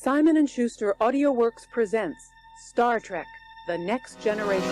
Simon & Schuster AudioWorks presents Star Trek: The Next Generation.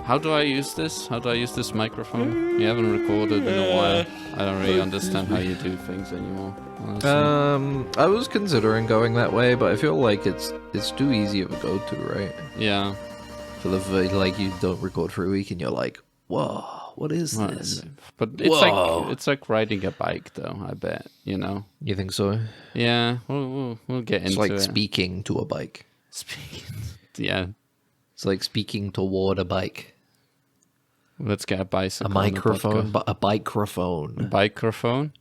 How do I use this? How do I use this microphone? You haven't recorded in a while. I don't really understand how you do things anymore, honestly. I was considering going that way, but I feel like it's too easy of a go-to, right? Yeah. For the like, you don't record for a week and you're like, whoa, what is this? But it's like riding a bike, though. I bet, you know. You think so? Yeah, we'll get into it. It's like speaking to a bike. Yeah. It's like speaking toward a bike. Let's get a bicycle. A microphone, a bikerophone. A bikerophone?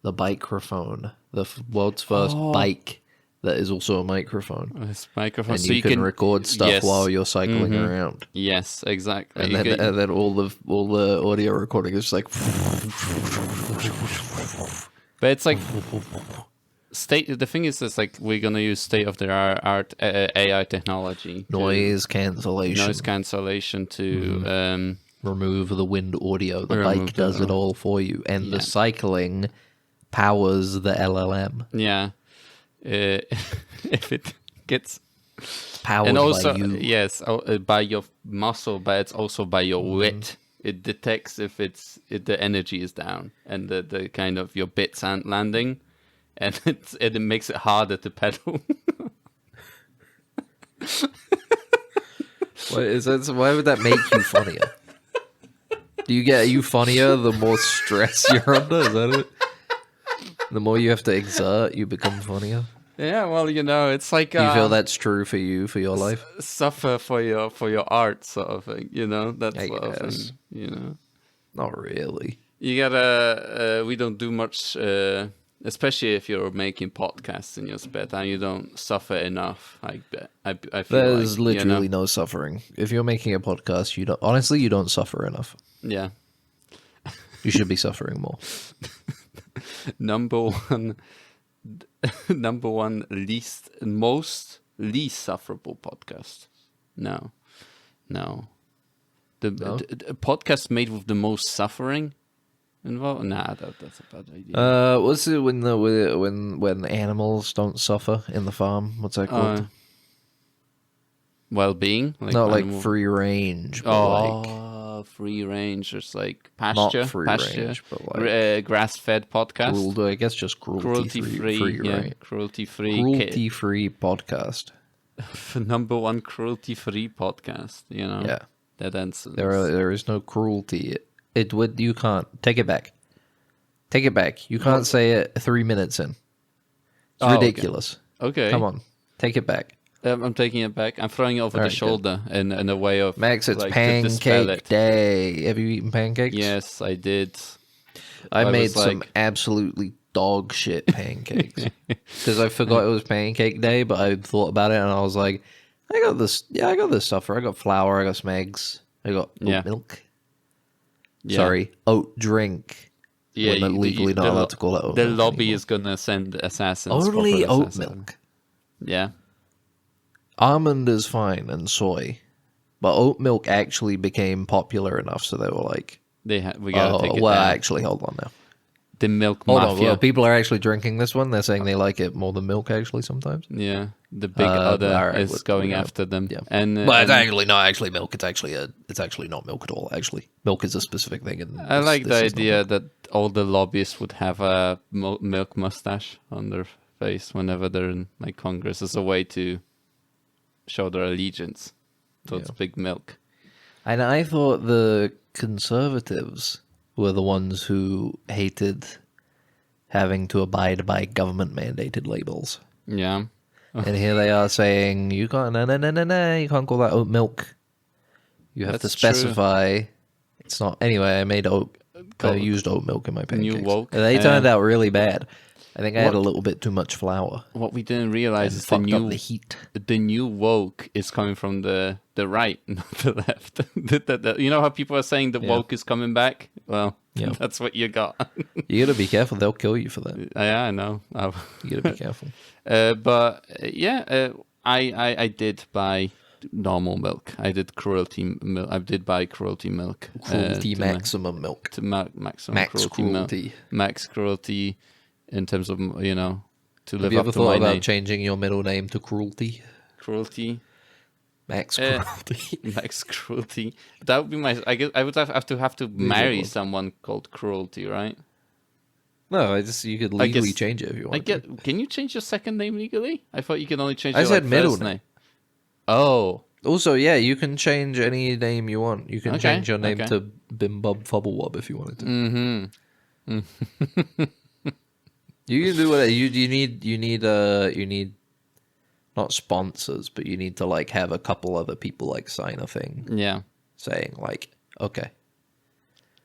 The bikerophone. The world's first bike that is also a microphone. This microphone. And so you can record stuff while you're cycling around. Yes, exactly. And then all the audio recording is like. But it's like the thing is, it's like we're gonna use state-of-the-art AI technology, noise cancellation to remove the wind audio. The bike does it all for you, and the cycling powers the LLM. Yeah, if it gets powered and also, by you. Yes, by your muscle, but it's also by your wit. It detects if the energy is down and the kind of your bits aren't landing, and it makes it harder to pedal. Why would that make you funnier? Are you funnier the more stress you're under? Is that it? The more you have to exert, you become funnier. Yeah, well, you know, it's like you feel that's true for you, for your life. Suffer for your art, sort of thing. You know, that's sort of thing. You know, not really. You gotta. We don't do much, especially if you're making podcasts in your spare time. You don't suffer enough. I bet. I feel there's like, literally no suffering. If you're making a podcast, you don't suffer enough. Yeah, you should be suffering more. Number one least sufferable podcast. No. The podcast made with the most suffering involved. Nah, that's a bad idea. What's it when animals don't suffer in the farm? What's that called? Well-being, like free range. Free range. It's like pasture, not free range, but like grass-fed podcast. I guess just cruelty-free. Right? Cruelty-free podcast. Number one cruelty-free podcast. You know. Yeah. That Ensigns. There is no cruelty. You can't take it back. Take it back. You can't say it 3 minutes in. It's ridiculous. Okay. Come on, take it back. I'm taking it back. I'm throwing it over the shoulder in a way of Max. It's pancake day. Have you eaten pancakes? Yes, I did. I made some absolutely dog shit pancakes because I forgot it was pancake day. But I thought about it and I was like, I got this. Yeah, I got this stuff. I got flour. I got some eggs. I got oat milk. Yeah. Sorry, oat drink. Yeah, we're legally not allowed to call it oat the milk lobby anymore. Is gonna send assassins. Only oat milk. Yeah. Almond is fine and soy, but oat milk actually became popular enough, so they were like, we gotta take it well, down. actually, hold on now. The milk mafia. Well, people are actually drinking this one. They're saying they like it more than milk, actually, sometimes. Yeah, the big other is going after them. Yeah. But it's actually not actually milk. It's actually not milk at all. Actually, milk is a specific thing. And I like the idea that all the lobbyists would have a milk mustache on their face whenever they're in like Congress as a way to show their allegiance towards big milk. And I thought the conservatives were the ones who hated having to abide by government-mandated labels. Yeah. And here they are saying, you can't, no, you can't call that oat milk. You have to specify. True. It's not. Anyway, I used oat milk in my pancakes. New woke. And they turned out really bad. I think I had a little bit too much flour. What we didn't realize is the heat. The new woke is coming from the right, not the left. You know how people are saying the woke is coming back? Well, that's what you got. You gotta be careful; they'll kill you for that. Yeah, I know. You gotta be careful. I did buy normal milk. I did cruelty milk. I did buy cruelty milk. Cruelty maximum milk. To maximum Max cruelty milk. cruelty. Max cruelty in terms of, to Have live you up ever to my thought about name. changing your middle name to Cruelty? Cruelty. Max Cruelty. Max cruelty. That would be my. I guess I would have to marry someone called Cruelty, right? No, you could legally change it if you want. Can you change your second name legally? I thought you could only change. I your said middle first name. name. Oh. Also, yeah, you can change any name you want. You can Okay, change your name okay. to Bim Bub Fubblewub if you wanted to. Mm-hmm. You can do whatever you need. You need not sponsors, but you need to like have a couple other people like sign a thing Yeah. saying like, okay,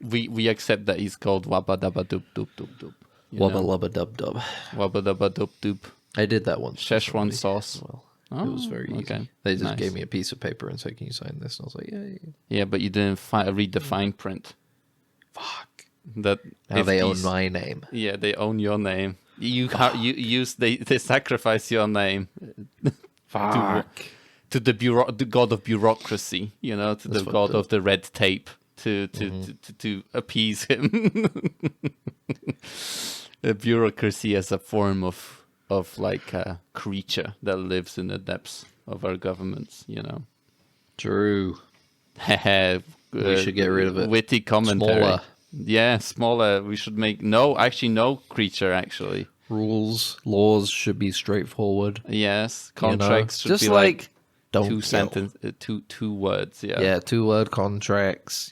We accept that he's called Wabba Dabba Doop Doop Doop Doop. wubba lubba dub dub. Wabba Dabba Doop Doop. I did that once. for Szechuan somebody sauce. as well. Oh, It was very easy. okay. They just Nice. gave me a piece of paper and said, "Can you sign this?" And I was like, "Yeah." Yeah, but you didn't read the fine print. Fuck. That Now if they own these- my name. Yeah, they own your name. They sacrifice your name Fuck. to the god of bureaucracy, to That's the fucked god up. of the red tape to appease him. The bureaucracy as a form of like a creature that lives in the depths of our governments, True. We should get rid of it. Witty commentary. Smaller. Yeah, smaller. We should make no creature actually. Laws should be straightforward. Yes, you know? contracts should Just be like don't two kill. sentence, two words. Yeah. Yeah, 2-word contracts.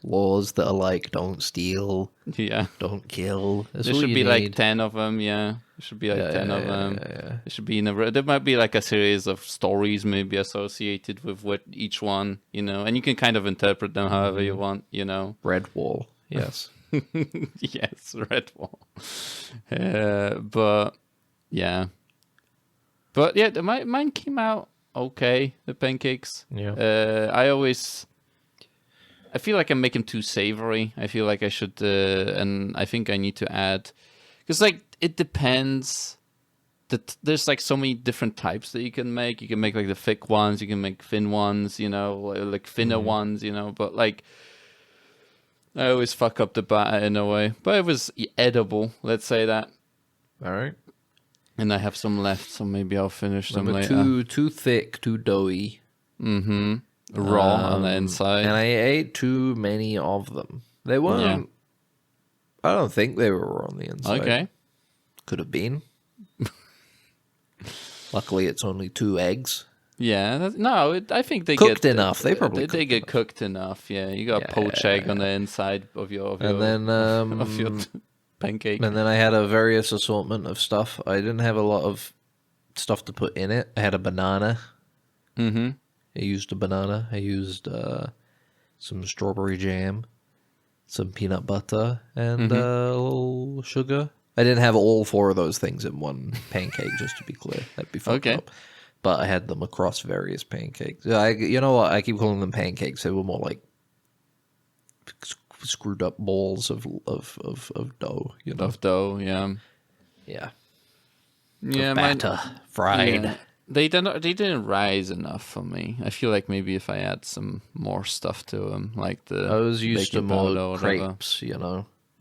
Laws that are like don't steal, Yeah. don't kill. That's There all should you be need. like 10 of them. Yeah, there should be like 10 of them. Yeah. It should be there might be like a series of stories maybe associated with what each one, and you can kind of interpret them however you want. Red wall. Yes. Yes, red wall. But yeah, mine came out okay. The pancakes. Yeah. I feel like I'm making too savory. I feel like I should, and I think I need to add, because like it depends. There's like so many different types that you can make. You can make like the thick ones. You can make thin ones. Like thinner ones. But like I always fuck up the batter in a way. But it was edible. Let's say that. All right. And I have some left, so maybe I'll finish them later. Too thick, too doughy. Mm-hmm. Raw on the inside. And I ate too many of them. They weren't. I don't think they were raw on the inside. Okay. Could have been. Luckily, it's only 2 eggs. Yeah. I think they Cooked get enough. They probably they get cooked enough. Yeah. You got a poached egg on the inside of your And then, of your pancake. and then I had a various assortment of stuff. I didn't have a lot of stuff to put in it. I had a banana. Mm-hmm. I used a banana. I used some strawberry jam, some peanut butter, and a little sugar. I didn't have all 4 of those things in one pancake, just to be clear. That'd be fucked up. But I had them across various pancakes. You know what? I keep calling them pancakes. They were more like screwed up balls of dough. Of dough, yeah. Yeah. Yeah, Batter, fried. Yeah. They didn't rise enough for me. I feel like maybe if I add some more stuff to them, like the I was used to baking powder more or whatever. crepes,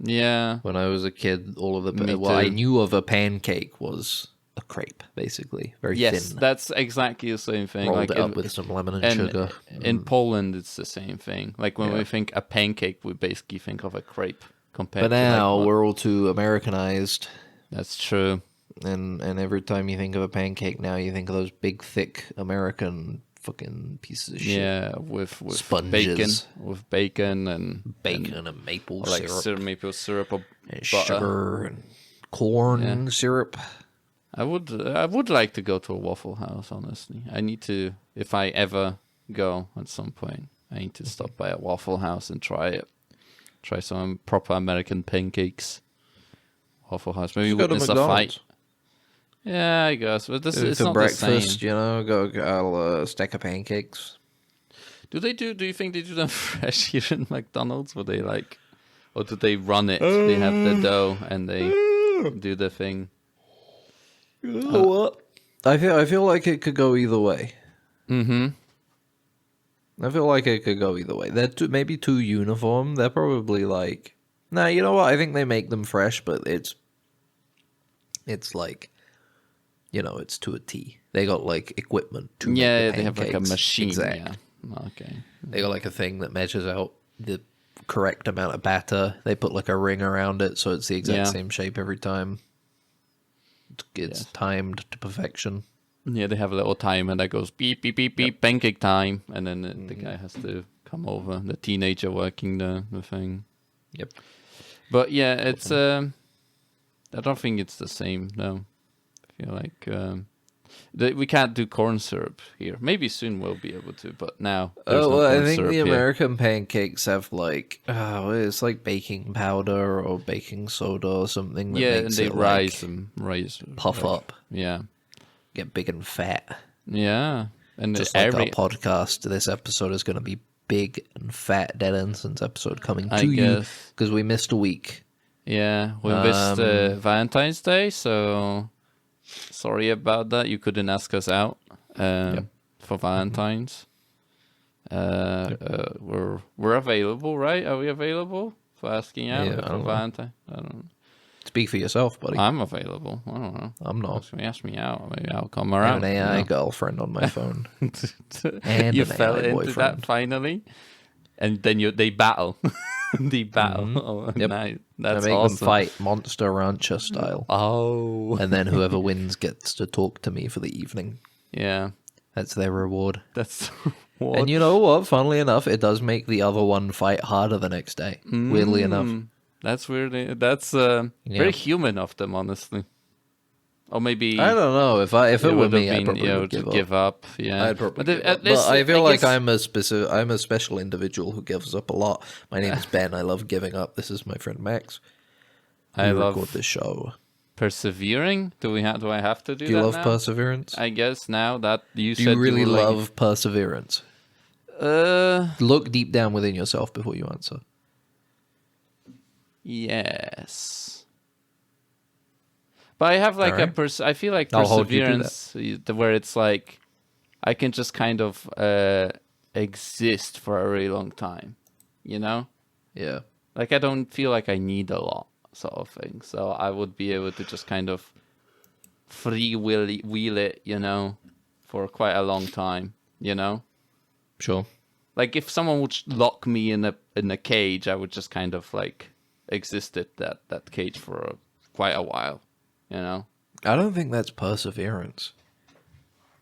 Yeah, When I was a kid, all of Me what I too. knew of a pancake was a crepe, basically. Very yes, thin. that's exactly the same thing. Rolled like it up with some lemon and sugar. In Poland, it's the same thing. Like when we think a pancake, we basically think of a crepe compared. But to now like we're all too Americanized. that's true. And every time you think of a pancake now, you think of those big, thick American fucking pieces of shit. Yeah, with Sponges. bacon and Bacon and maple like syrup. maple syrup or And butter. sugar and corn syrup. I would like to go to a Waffle House. Honestly, I need to. If I ever go at some point, I need to stop by a Waffle House and try it. Try some proper American pancakes. Waffle House, maybe Just go to witness a McDonald's. fight. Yeah, I guess, but this it's For not breakfast, the same. go a stack of pancakes. Do you think they do them fresh here in McDonald's? Or they like, or do they run it? They have the dough and they do the thing. You know what? I feel like it could go either way. Mm-hmm. I feel like it could go either way. They're maybe too uniform. They're probably like, nah, you know what? I think they make them fresh, but it's like, you know, it's to a T. They got like equipment to make the they have like a pancakes machine. exact. Yeah. Okay. They got like a thing that measures out the correct amount of batter. They put like a ring around it, so it's the exact same shape every time. It's timed to perfection. Yeah, they have a little timer that goes beep, beep, beep, beep, pancake time. And then the guy has to come over, the teenager working the thing. Yep. But yeah, it's, I don't think it's the same, no. I feel like we can't do corn syrup here. Maybe soon we'll be able to, but now there's no corn I think syrup the here. American pancakes have like, it's like baking powder or baking soda or something. That Yeah, makes and they it, rise puff up, Yeah. get big and fat. Yeah. And Just like our podcast, this episode is going to be big and fat. Dead Ensigns episode coming to you because we missed a week. Yeah, we missed Valentine's Day, so sorry about that. You couldn't ask us out for Valentine's. We're available, right? Are we available for asking out for Valentine? I don't know. Speak for yourself, buddy. I'm available. I don't know. I'm not. Ask me out. Maybe I'll come I around. have an AI girlfriend on my phone. And you fell AI into boyfriend. that finally, and then they battle. They battle. Oh, nice. That's I make awesome. them fight Monster Rancher style. Oh, And then whoever wins gets to talk to me for the evening. yeah. That's their reward. That's And you know what? Funnily enough, it does make the other one fight harder the next day. Weirdly enough. That's weird. That's very human of them, honestly. Or maybe I don't know. If it were would me, have I'd been, probably would give up. Yeah, I'd probably But give at up. least- But I feel like guess- I'm a special individual who gives up a lot. My name is Ben. I love giving up. This is my friend Max. I We love record this show. persevering. Do I have to do Do you that love now? perseverance? I guess now that you Do said you really were like- love perseverance? Look deep down within yourself before you answer. Yes. But I have like Alright. I feel like I'll hold you to perseverance where it's like I can just kind of exist for a really long time, you know? Yeah. Like I don't feel like I need a lot sort of thing. So I would be able to just kind of wheel it, you know, for quite a long time, you know? Sure. Like if someone would lock me in a cage, I would just kind of like exist at that cage for quite a while, you know? I don't think that's perseverance.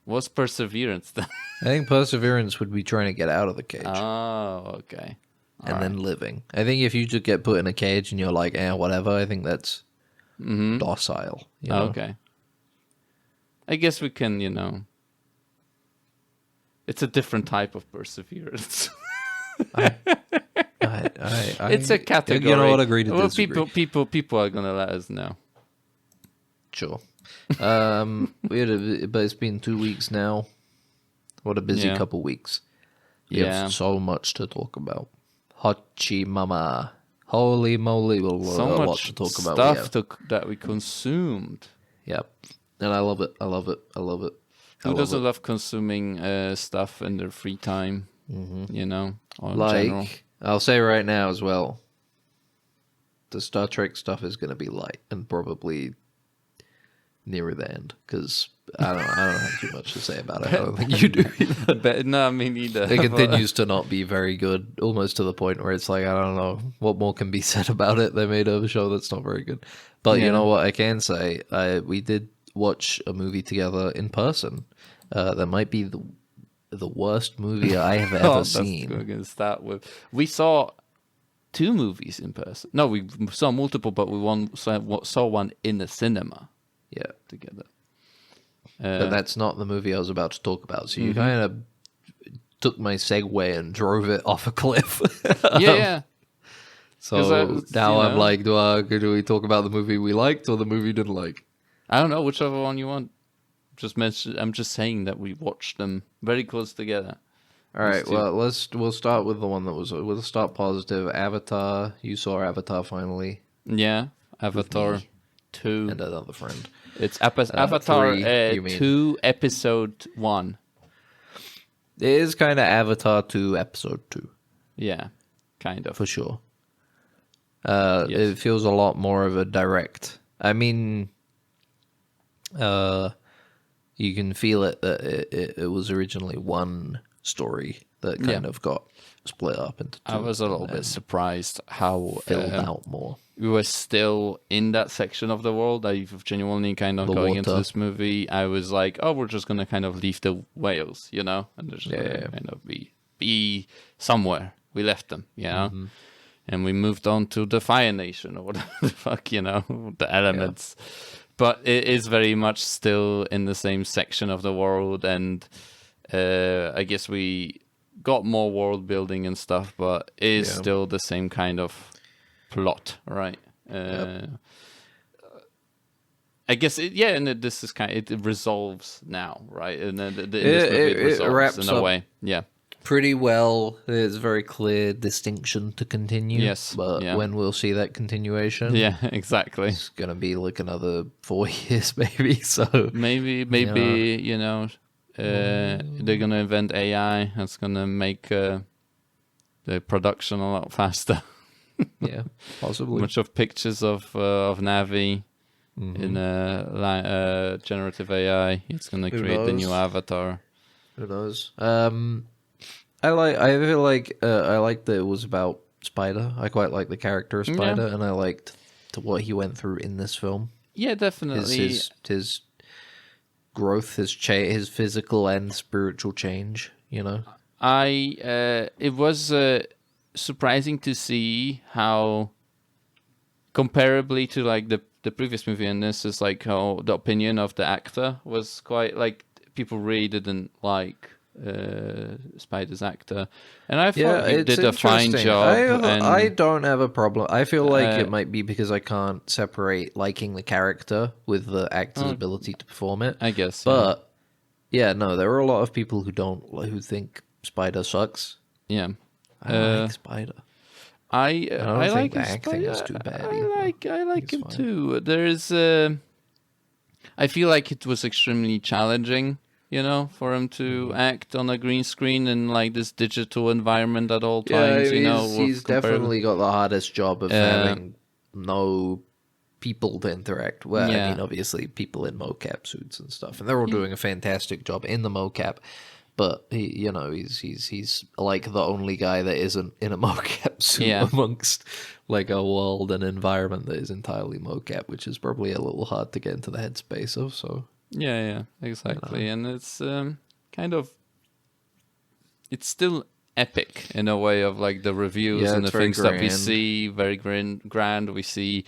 What's perseverance then? I think perseverance would be trying to get out of the cage Oh, okay. and then living. I think if you just get put in a cage and you're like, whatever, I think that's docile. You know? Okay. I guess we can, you know. It's a different type of perseverance. It's a category. You know what? Agree to well, disagree. people are gonna let us know. Sure. But it's been 2 weeks now. What a busy couple weeks. We have so much to talk about. Hachi mama. Holy moly, we'll So a lot much to talk about. stuff that we consumed. Yep. And I love it. I love it. I love it. Who doesn't love consuming stuff in their free time? You know, or in general. Like, I'll say right now as well, the Star Trek stuff is going to be light and probably nearer the end because I don't have too much to say about it. I don't think you do. But no, me neither. It continues to not be very good, almost to the point where it's like, I don't know what more can be said about it. They made a show that's not very good. But you know what I can say? We did watch a movie together in person. That might be the worst movie I have ever seen. We're going to start with. We saw 2 movies in person. No, we saw multiple, but we saw one in the cinema. Yeah. Together. But that's not the movie I was about to talk about. So you kind of took my segue and drove it off a cliff. Yeah. So now I'm like, do we talk about the movie we liked or the movie we didn't like? I don't know whichever one you want. I'm just saying that we watched them very close together. All right. Well, we'll start with the one that was. We'll start positive. Avatar. You saw Avatar finally. Yeah, Avatar 2. And another friend. It's Avatar 3, you mean. 2, Episode 1. It is kind of Avatar 2, Episode 2. Yeah, kind of. For sure. Yes. It feels a lot more of a direct. I mean, you can feel it that it was originally one story that kind of got split up into two. I was a little bit surprised how filled out more. We were still in that section of the world. I genuinely kind of going into this movie, I was like, oh, we're just gonna kind of leave the whales, you know, and they're just gonna kind of be somewhere. We left them, you know, and we moved on to the Fire Nation or whatever the fuck, you know, the elements. But it is very much still in the same section of the world, and I guess we got more world building and stuff, but it is still the same kind of plot, right? I guess and this is it resolves now, right? And then it resolves wraps in a up way, pretty well. There's a very clear distinction to continue. Yes, but when we'll see that continuation, exactly. It's gonna be like another 4 years, maybe. So maybe you know, they're gonna invent AI that's gonna make the production a lot faster. Yeah, possibly. Much of pictures of Navi in generative AI. It's gonna create the new avatar. Who knows? I feel like I liked that it was about Spider. I quite like the character of Spider, and I liked what he went through in this film. Yeah, definitely. His growth, his physical and spiritual change. You know, it was surprising to see how, comparably to like the previous movie, and this is like how the opinion of the actor was quite like people really didn't like Spider's actor, and I thought he did a fine job. I don't have a problem. I feel like it might be because I can't separate liking the character with the actor's ability to perform it. I guess, but no, there are a lot of people who think Spider sucks. Yeah, I like Spider. I don't like think the acting is too bad. I like him too. There's I feel like it was extremely challenging, you know, for him to act on a green screen in like this digital environment at all times. He's definitely got the hardest job of having no people to interact. Well, I mean, obviously people in mocap suits and stuff, and they're all doing a fantastic job in the mocap. But he's like the only guy that isn't in a mocap suit amongst like a world and environment that is entirely mocap, which is probably a little hard to get into the headspace of. So exactly, and it's kind of, it's still epic in a way of like the reviews and the things that we see, very grand. We see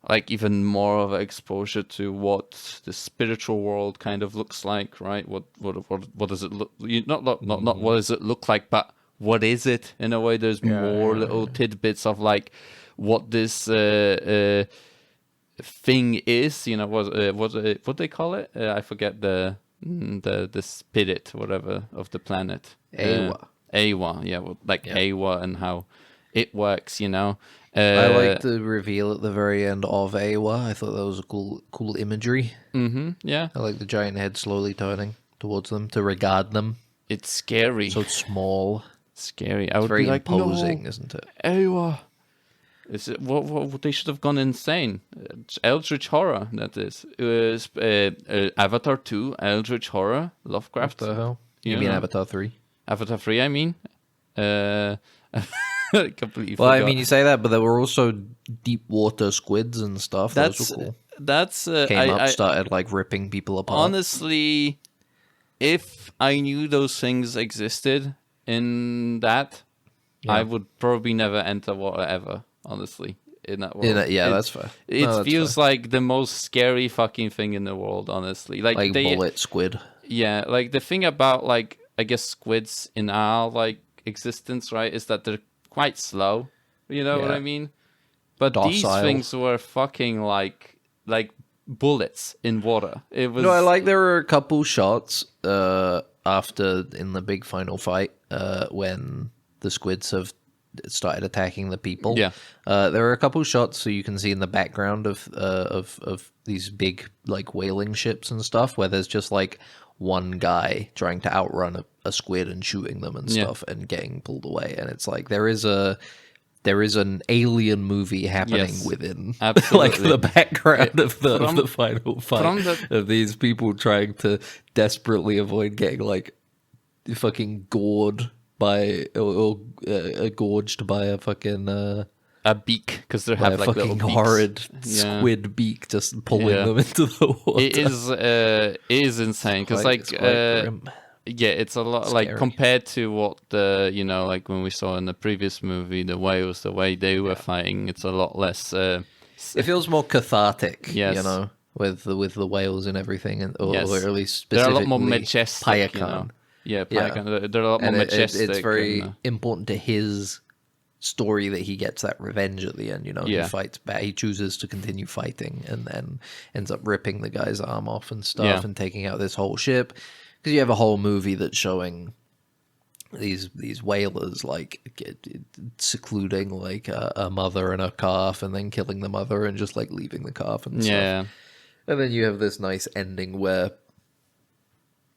like even more of an exposure to what the spiritual world kind of looks like, right? What does it look? Not what does it look like, but what is it? In a way, there's more little tidbits of like what this thing is. You know, what they call it? I forget the spirit, whatever, of the planet. Awa. Awa, and how it works. You know. I like the reveal at the very end of Awa. I thought that was a cool imagery. Yeah. I like the giant head slowly turning towards them to regard them. It's scary. So small. Scary. I would very be like, imposing, no, isn't it? Awa. Is it what they should have gone insane? Eldritch horror. That is. Avatar 2, Eldritch horror, Lovecraft. What the hell? You mean Avatar 3? Avatar 3, I mean. Completely well, forgot. I mean, you say that, but there were also deep water squids and stuff. Those were cool. That's started like ripping people apart. Honestly, if I knew those things existed in that, I would probably never enter water ever. Honestly, in that world, that's fair. It feels like the most scary fucking thing in the world. Honestly, like bullet squid. Yeah, like the thing about like I guess squids in our like existence, right, is that they're quite slow, you know what I mean? But docile. These things were fucking like bullets in water. It was. No, I like there were a couple shots after in the big final fight when the squids have started attacking the people. Yeah. There are a couple shots so you can see in the background of these big like whaling ships and stuff where there's just like one guy trying to outrun a squid and shooting them and stuff and getting pulled away, and it's like there is an alien movie happening within like the background of the final fight of these people trying to desperately avoid getting like fucking gored by or gorged by a fucking a beak, because they have like fucking little beaks. horrid squid beak just pulling them into the water. It is insane because like it's a lot like compared to what the like when we saw in the previous movie the whales, the way they were fighting, it's a lot less. It feels more cathartic, with the whales and everything, or at least specifically they're a lot more majestic. Payakan. Yeah, Payakan. They're a lot more majestic. It's very important to his story that he gets that revenge at the end. He fights back. He chooses to continue fighting, and then ends up ripping the guy's arm off and stuff, and taking out this whole ship. Because you have a whole movie that's showing these whalers like secluding like a mother and a calf, and then killing the mother and just like leaving the calf and stuff. And then you have this nice ending where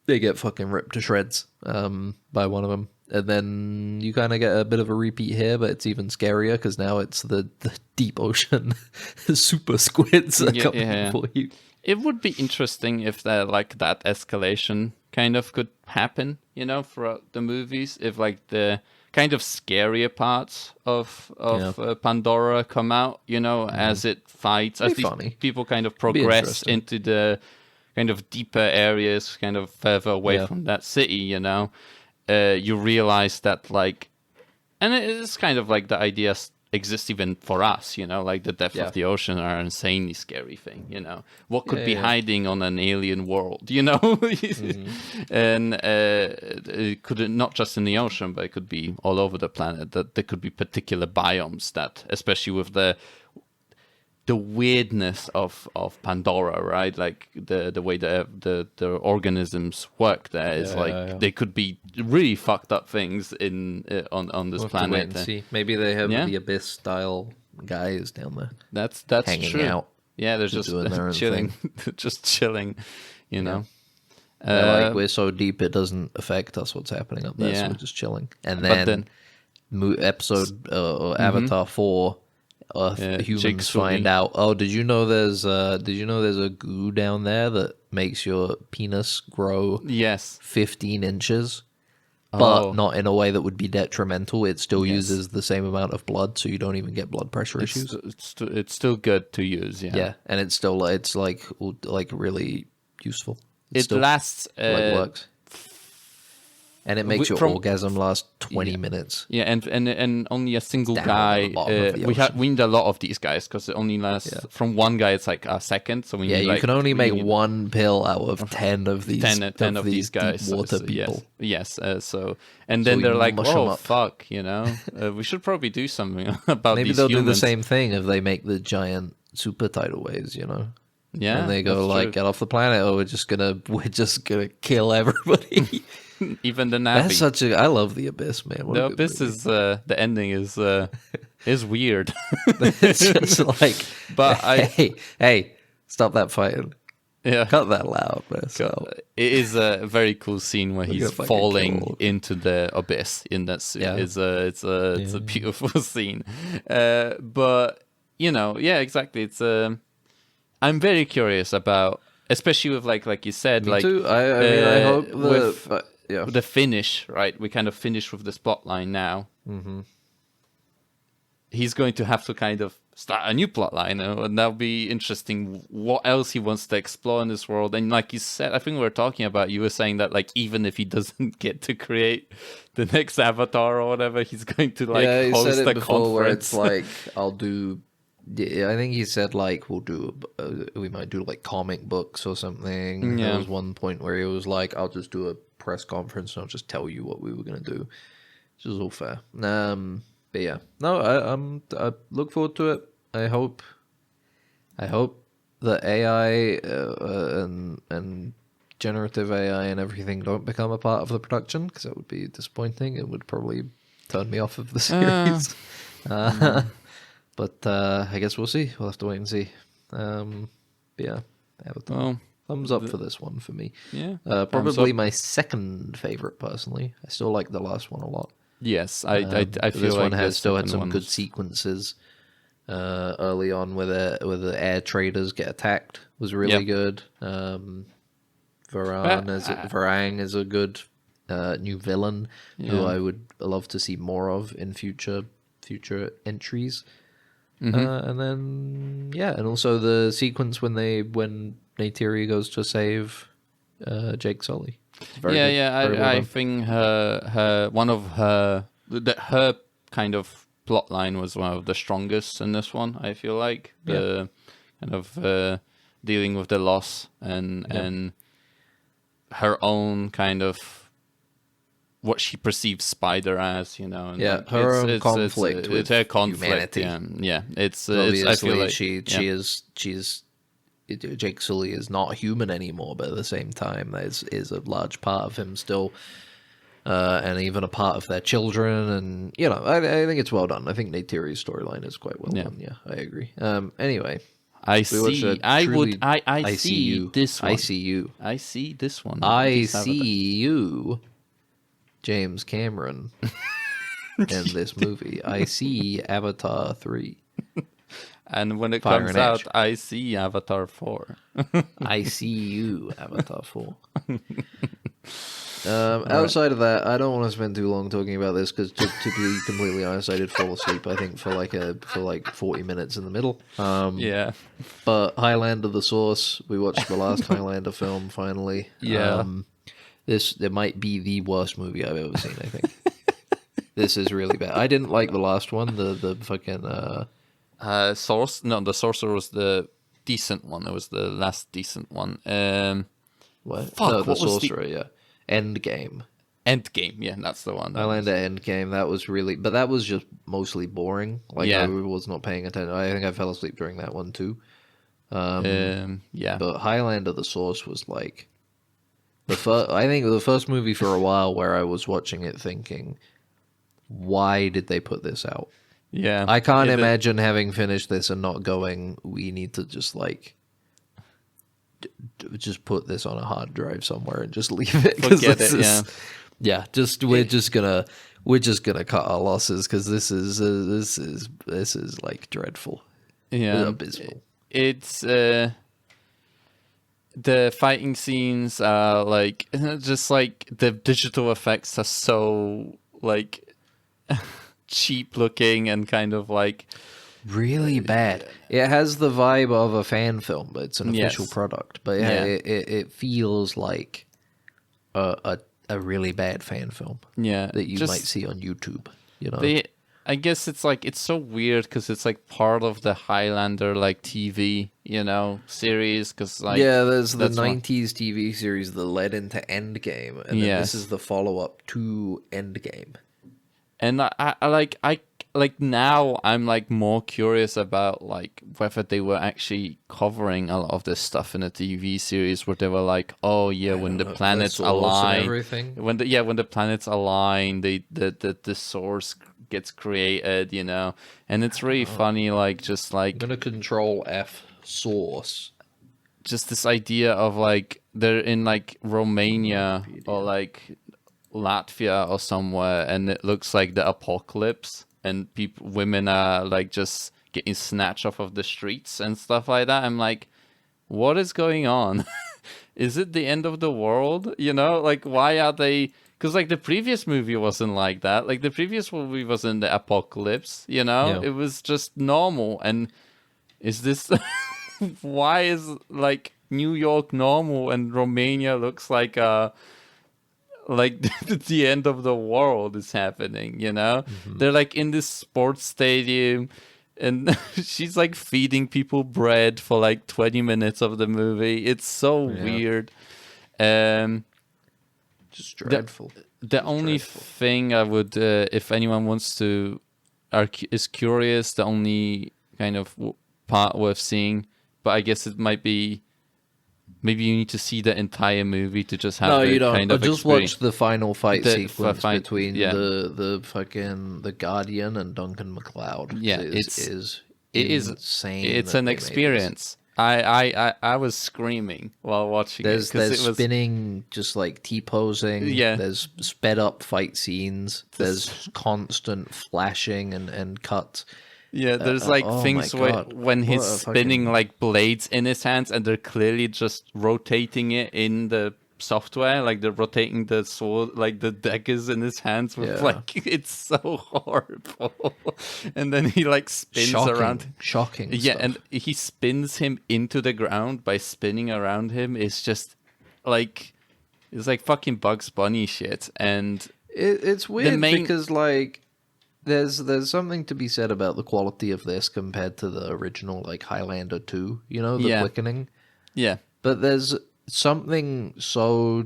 they get fucking ripped to shreds by one of them. And then you kind of get a bit of a repeat here, but it's even scarier because now it's the deep ocean super squids that are coming for you. It would be interesting if that escalation kind of could happen, throughout the movies. If like the kind of scarier parts of Pandora come out, as it fights, as these people kind of progress into the kind of deeper areas, kind of further away from that city, you realize that like, and it's kind of like the idea exists even for us, like the depth of the ocean are an insanely scary thing, what could be hiding on an alien world, and it could not just in the ocean, but it could be all over the planet. That there could be particular biomes that, especially with the weirdness of Pandora, right? Like the way the organisms work there is they could be really fucked up things on this planet. See. Maybe they have the Abyss style guys down there. That's hanging true. out. Yeah, they're just chilling, just chilling. They're like, we're so deep it doesn't affect us what's happening up there, so we're just chilling. And then episode Avatar 4. Humans find out. Oh, did you know there's a goo down there that makes your penis grow 15 inches, but not in a way that would be detrimental. It still uses the same amount of blood, so you don't even get blood pressure issues. It's still good to use. Yeah, and it's still it's like really useful. It lasts. Works. And it makes your orgasm last 20 minutes. Yeah, and only a single guy. We need a lot of these guys because it only lasts from one guy. It's like a second. So you can only make one pill out of 10 of these 10 of these guys. Water people. Yes. Then they're like, oh fuck, we should probably do something about Maybe these they'll humans. do the same thing if they make the giant super tidal waves. Yeah, and they go like, get off the planet, or we're just gonna kill everybody. Even the Navi. I love the Abyss, man. The Abyss is the ending is weird. It's just like, but hey, stop that fighting. Yeah, cut that loud, man. So it is a very cool scene where he's falling into the abyss in that suit. Yeah. It's a beautiful scene. But exactly. It's I'm very curious about, especially with like you said, Me too. I hope the finish, right? We kind of finish with this plot line now. Mm-hmm. He's going to have to kind of start a new plot line, and that'll be interesting. What else he wants to explore in this world? And like you said, I think we were talking about, you were saying that like even if he doesn't get to create the next Avatar or whatever, he's going to like host a conference. Where it's like, I'll do. Yeah, I think he said like we might do like comic books or something. Yeah. There was one point where he was like, I'll just do a press conference and I'll just tell you what we were gonna do, which is all fair. But yeah, no, I look forward to it. I hope that AI and generative AI and everything don't become a part of the production, because that would be disappointing. It would probably turned me off of the series. But I guess we'll see. We'll have to wait and see. Yeah, Avatar. Well, thumbs up for this one for me. Yeah, probably my second favorite personally. I still like the last one a lot. Yes, I feel this like one has still had second some good one's- sequences. Early on, where the air traders get attacked was really good. Varang is a good new villain who I would love to see more of in future entries. And then and also the sequence when Neytiri goes to save Jake Sully. Very good. Very well I done. think her kind of plot line was one of the strongest in this one. I feel like the kind of dealing with the loss and her own kind of what she perceives Spider as, you know. And her own conflict with it's her conflict. humanity. Yeah. It's Obviously, I feel like she's Jake Sully is not human anymore, but at the same time, there is a large part of him still, and even a part of their children, and I think it's well done. I think Neytiri's storyline is quite well done. Yeah, I agree. Anyway, I see. I see you. This one. I see you. I see this one. I see you, James Cameron, in this movie. I see Avatar 3. And when it Fire comes and out, action. I see Avatar 4. I see you, Avatar 4. Outside of that, I don't want to spend too long talking about this because, to be completely honest, I did fall asleep. I think for like 40 minutes in the middle. Yeah. But Highlander: The Source, we watched the last Highlander film finally. Yeah. It might be the worst movie I've ever seen. I think this is really bad. I didn't like the last one. The fucking The Sorcerer was the decent one. It was the last decent one. what? Fuck, No, what the was the- Sorcerer. Yeah, Endgame. Endgame. Yeah, that's the one. Highlander Endgame. That was really, but that was just mostly boring. Like Yeah. I was not paying attention. I think I fell asleep during that one too. Yeah. But Highlander: The Source was like I think the first movie for a while where I was watching it thinking, why did they put this out? Yeah. I can't imagine having finished this and not going, we need to just like just put this on a hard drive somewhere and just leave it. 'Cause Forget this it, is- yeah. We're just gonna cut our losses because this is like dreadful. Yeah. Abysmal. It's the fighting scenes are like just like the digital effects are so like cheap looking and kind of like Really bad. It has the vibe of a fan film, but it's an official Yes. product. But it feels like a really bad fan film that you just might see on YouTube. I guess it's like it's so weird because it's like part of the Highlander like TV series because like there's the that's why- 90s TV series that led into Endgame, and then Yes. this is the follow-up to Endgame. And I like now I'm like more curious about like whether they were actually covering a lot of this stuff in a TV series where they were like, oh yeah, when the planets source and align, everything. when the planets align, the source gets created, and it's really funny, like just like I'm gonna control F source. just this idea of like they're in like Romania or like Latvia or somewhere, and it looks like the apocalypse, and women are like just getting snatched off of the streets and stuff like that. I'm like, what is going on? Is it the end of the world? Like why are they? Because like the previous movie wasn't like that. Like the previous movie wasn't the apocalypse. Yeah. It was just normal. And is this? Why is like New York normal and Romania looks like like the end of the world is happening, They're like in this sports stadium and she's like feeding people bread for like 20 minutes of the movie. It's so weird. Just dreadful. The only thing I would, if anyone wants to, is curious, the only kind of part worth seeing, but I guess it might be maybe you need to see the entire movie to just have No, the you don't. kind of Just experience. watch the final fight The sequence fight, between yeah. the Guardian and Duncan MacLeod. Yeah, it is is insane. it's that an they made this. experience. I was screaming while watching There's it because it was spinning, just like T-posing. Yeah. There's sped up fight scenes. There's constant flashing and cuts. yeah. There's like oh things my where God. when he's What a spinning fucking- like blades in his hands, and they're clearly just rotating it in the software, like they're rotating the sword, like the daggers in his hands with Yeah. like it's so horrible. And then he like spins around. Shocking. Yeah, stuff. and he spins him into the ground by spinning around him. It's just like it's like fucking Bugs Bunny shit. And It's weird main- because like there's something to be said about the quality of this compared to the original like Highlander 2, you know, the Yeah. quickening. yeah, But there's something so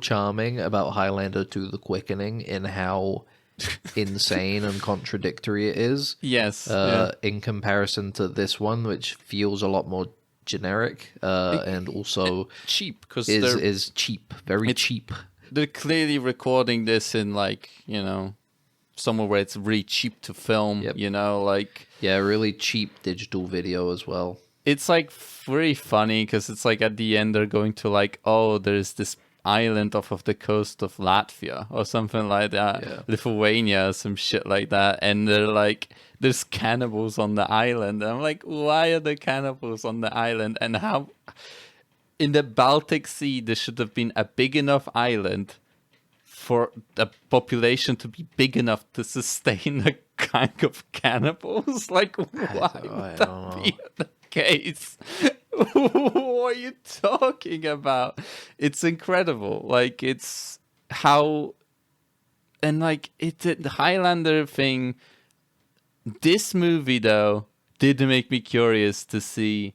charming about Highlander 2 the quickening in how insane and contradictory it is. yes, In comparison to this one, which feels a lot more generic and also cheap because is cheap, very cheap. they're clearly recording this in like somewhere where it's really cheap to film. Yep. Like Yeah, really cheap digital video as well. it's like very funny because it's like at the end they're going to like, oh, there's this island off of the coast of Latvia or something like that, Yeah. Lithuania, some shit like that, and they're like, there's cannibals on the island. And I'm like, why are there cannibals on the island? And how in the Baltic Sea there should have been a big enough island for the population to be big enough to sustain a gang of cannibals? Like, why I would don't that know. be the case? What are you talking about? It's incredible. Like, it's how... And, like, the Highlander thing... This movie, though, did make me curious to see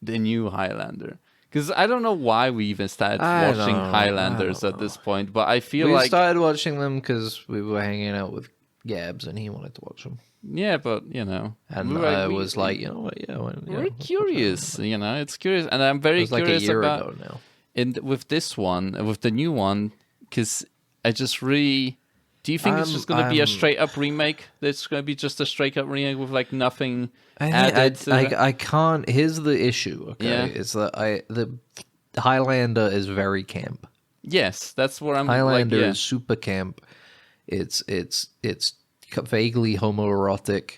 the new Highlander. Because I don't know why we even started I watching don't know. Highlanders I at don't this point, but I feel We like... started watching them because we were hanging out with Gabs and he wanted to watch them. Yeah, but, And we were- I we- was like, you know what, yeah, We're let's watch that. curious, it's curious. And I'm It very was like a curious year about... ago now. With this one, with the new one, because I just really... Do you think it's just going to be a straight-up remake? It's going to be just a straight-up remake with, like, nothing added to it? I can't. Here's the issue. Okay, Yeah. is that the Highlander is very camp. Yes, that's what I'm Highlander like, yeah. is super camp. It's vaguely homoerotic.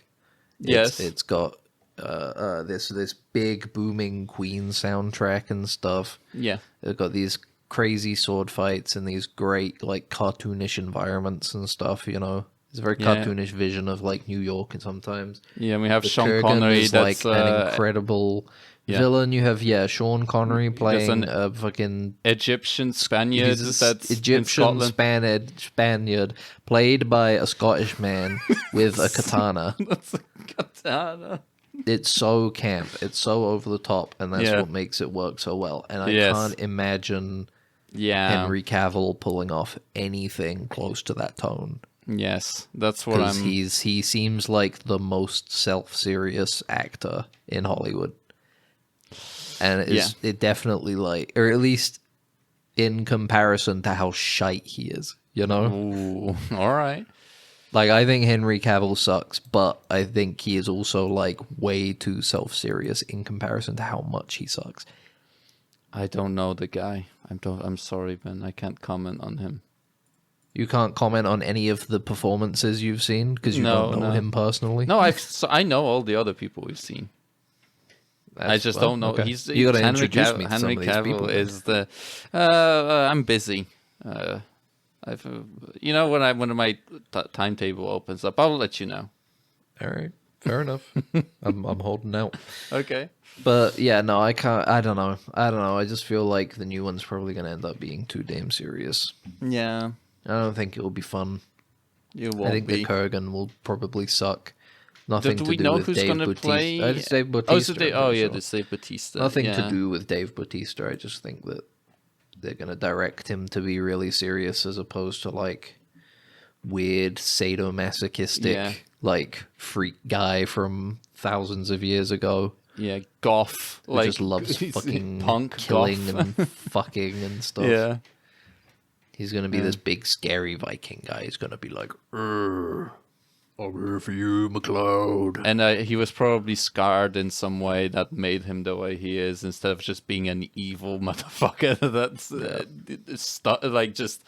Yes. It's got this big booming Queen soundtrack and stuff. Yeah. It's got these crazy sword fights and these great like cartoonish environments and stuff. It's a very Yeah. cartoonish vision of like New York and sometimes. Yeah, we have The Sean Kurgan Connery is that's like an incredible villain. You have Sean Connery playing an a fucking Egyptian Spaniard he's that's in Egyptian Scotland. Spaniard played by a Scottish man with a katana. That's a katana. It's so camp. It's so over the top, and that's Yeah. what makes it work so well. And I Yes. can't imagine Yeah. Henry Cavill pulling off anything close to that tone. Yes, that's what Because I'm... he seems like the most self-serious actor in Hollywood. And it definitely like, or at least in comparison to how shite he is, Ooh, all right. Like, I think Henry Cavill sucks, but I think he is also like way too self-serious in comparison to how much he sucks. I don't know the guy. I'm sorry, Ben. I can't comment on him. You can't comment on any of the performances you've seen because you don't know him personally. No, I know all the other people we've seen. I just don't know. Okay. He's You gotta Henry introduce me to some Henry of these Cavill people. is the. I'm busy. I've when my timetable opens up, I'll let you know. All right, fair enough. I'm holding out. Okay. But yeah, no, I can't. I don't know. I just feel like the new one's probably gonna end up being too damn serious. Yeah, I don't think it will be fun. you won't I think be. the Kurgan will probably suck. Nothing Do to we do know with who's Dave gonna Bautista. play? It's Dave Bautista. Oh, so they, I'm oh pretty yeah, sure. the Dave Bautista. Nothing yeah. to do with Dave Bautista. I just think that they're gonna direct him to be really serious as opposed to like weird sadomasochistic Yeah. like freak guy from thousands of years ago. goth, Who like just loves fucking punk killing goth. and fucking and stuff. Yeah. He's gonna be this big scary Viking guy. He's gonna be like, I'm here for you, McLeod. And he was probably scarred in some way that made him the way he is, instead of just being an evil motherfucker. That's like just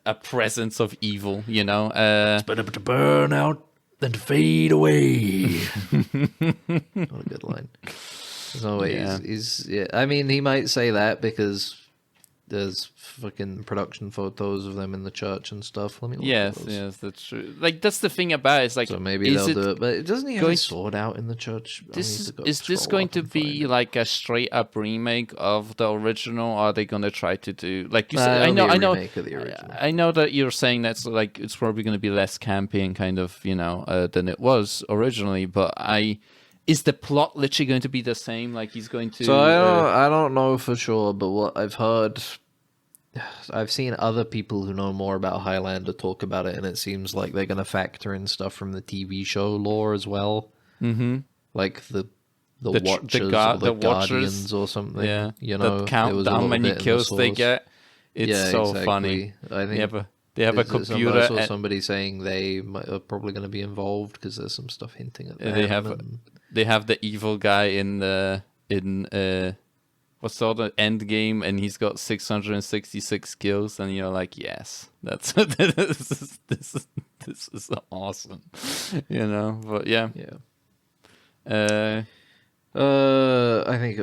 a presence of evil, you know. It's better to burn out than to fade away. What a good line. So he's I mean, he might say that because there's fucking production photos of them in the church and stuff. Let me look at those. Yes, that's true. Like, that's the thing about it. It's like, So maybe they'll do it. But doesn't he have his sword out in the church? Is this going to be like a straight up remake of the original? Or are they going to try to do like you said? I know. Remake of the original. I know that you're saying that's like it's probably going to be less campy and kind of than it was originally. But is the plot literally going to be the same? Like he's going to. So I don't know for sure, but what I've heard, I've seen other people who know more about Highlander talk about it, and it seems like they're going to factor in stuff from the TV show lore as well. Mm-hmm. Like the Watchers or the Guardians or something. Yeah, that count how many kills they get. It's so exactly. funny. I think they have a computer. I saw somebody saying they are probably going to be involved because there's some stuff hinting at that. They have the evil guy in what's called the end game, and he's got 666 kills, and you're like, yes, that's this is awesome, But yeah. I think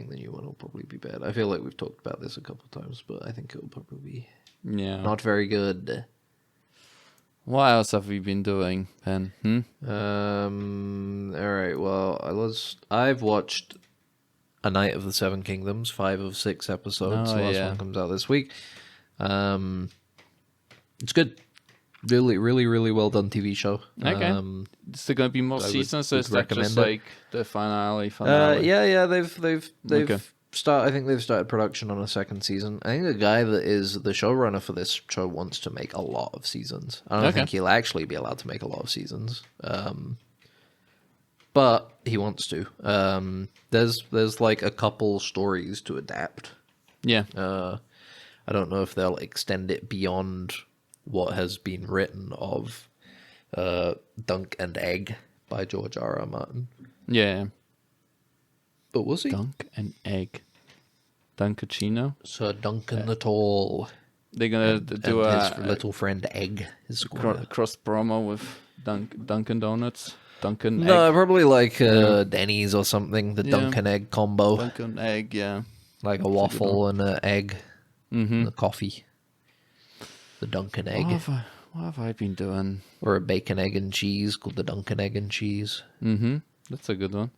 the new one will probably be bad. I feel like we've talked about this a couple of times, but I think it will probably be not very good. What else have we been doing, Ben? All right. Well, I've watched A Night of the Seven Kingdoms, 5 of 6 episodes. The last one comes out this week. It's good. Really, really, really well done TV show. Okay. Is there going to be more seasons, or is that just like the finale? Yeah. They've I think they've started production on a second season. I think the guy that is the showrunner for this show wants to make a lot of seasons. I don't think he'll actually be allowed to make a lot of seasons. But he wants to. There's like a couple stories to adapt. Yeah. I don't know if they'll extend it beyond what has been written of Dunk and Egg by George R.R. Martin. Yeah. But we'll see. Dunk and Egg. Dunkachino? Sir Duncan the Tall. They're going to do his little friend Egg. Cross promo with Dunkin' Donuts. Dunkin' Egg. No, probably like Denny's or something. The Dunkin' Egg combo. Dunkin' Egg, yeah. Like a waffle and an egg. And a coffee. The Dunkin' Egg. What have I been doing? Or a bacon, egg, and cheese called the Dunkin' Egg and Cheese. Mm-hmm. That's a good one.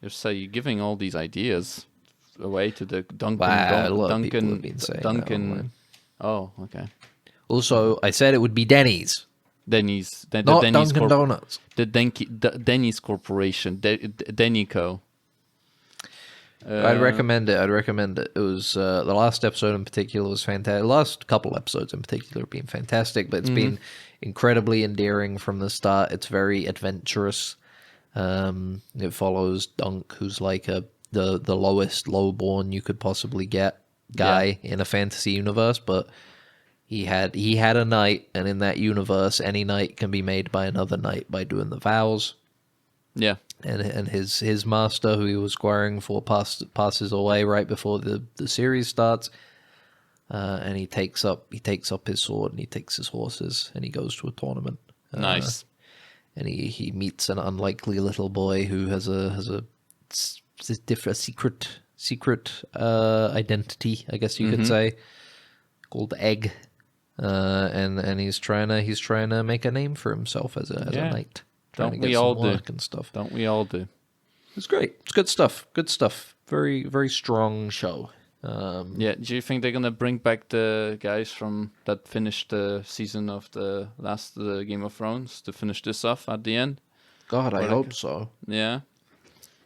You're giving all these ideas away to the Dunkin'. Dunkin'. Oh, okay. Also, I said it would be Denny's. Denny's. Not Dunkin' Donuts. The Denny's Corporation. Dennyco. I'd recommend it. It was the last episode in particular was fantastic. The last couple episodes in particular have been fantastic, but it's been incredibly endearing from the start. It's very adventurous. It follows Dunk, who's like the lowest lowborn you could possibly get guy in a fantasy universe, but he had a knight, and in that universe, any knight can be made by another knight by doing the vows. Yeah. And his master, who he was squiring for, passes away right before the series starts. And he takes up his sword and he takes his horses and he goes to a tournament. Nice. And he meets an unlikely little boy who has a secret identity, I guess you could say, called Egg. And he's trying to make a name for himself as a knight. Don't we all do? And stuff. Don't we all do? It's great. It's good stuff. Good stuff. Very, very strong show. Do you think they're gonna bring back the guys from that finished the season of the last Game of Thrones to finish this off at the end? God, I hope so. Yeah,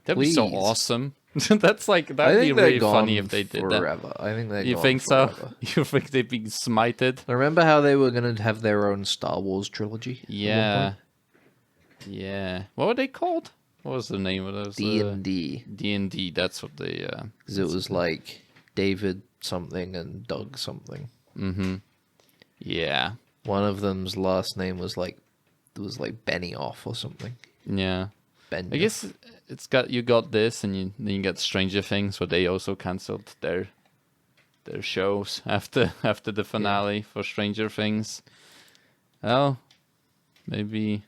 that'd be so awesome. That'd be really funny if they did forever. that. I think they're You gone think forever. so? You think they've been smited? I remember how they were gonna have their own Star Wars trilogy. Yeah. What were they called? What was the name of those? D&D. D&D. That's what they. Because it was like David something and Doug something. Mm-hmm. Yeah. One of them's last name was like Benioff or something. Yeah. Benioff. I guess you got this, and then you got Stranger Things, where they also cancelled their shows after the finale for Stranger Things. Well, maybe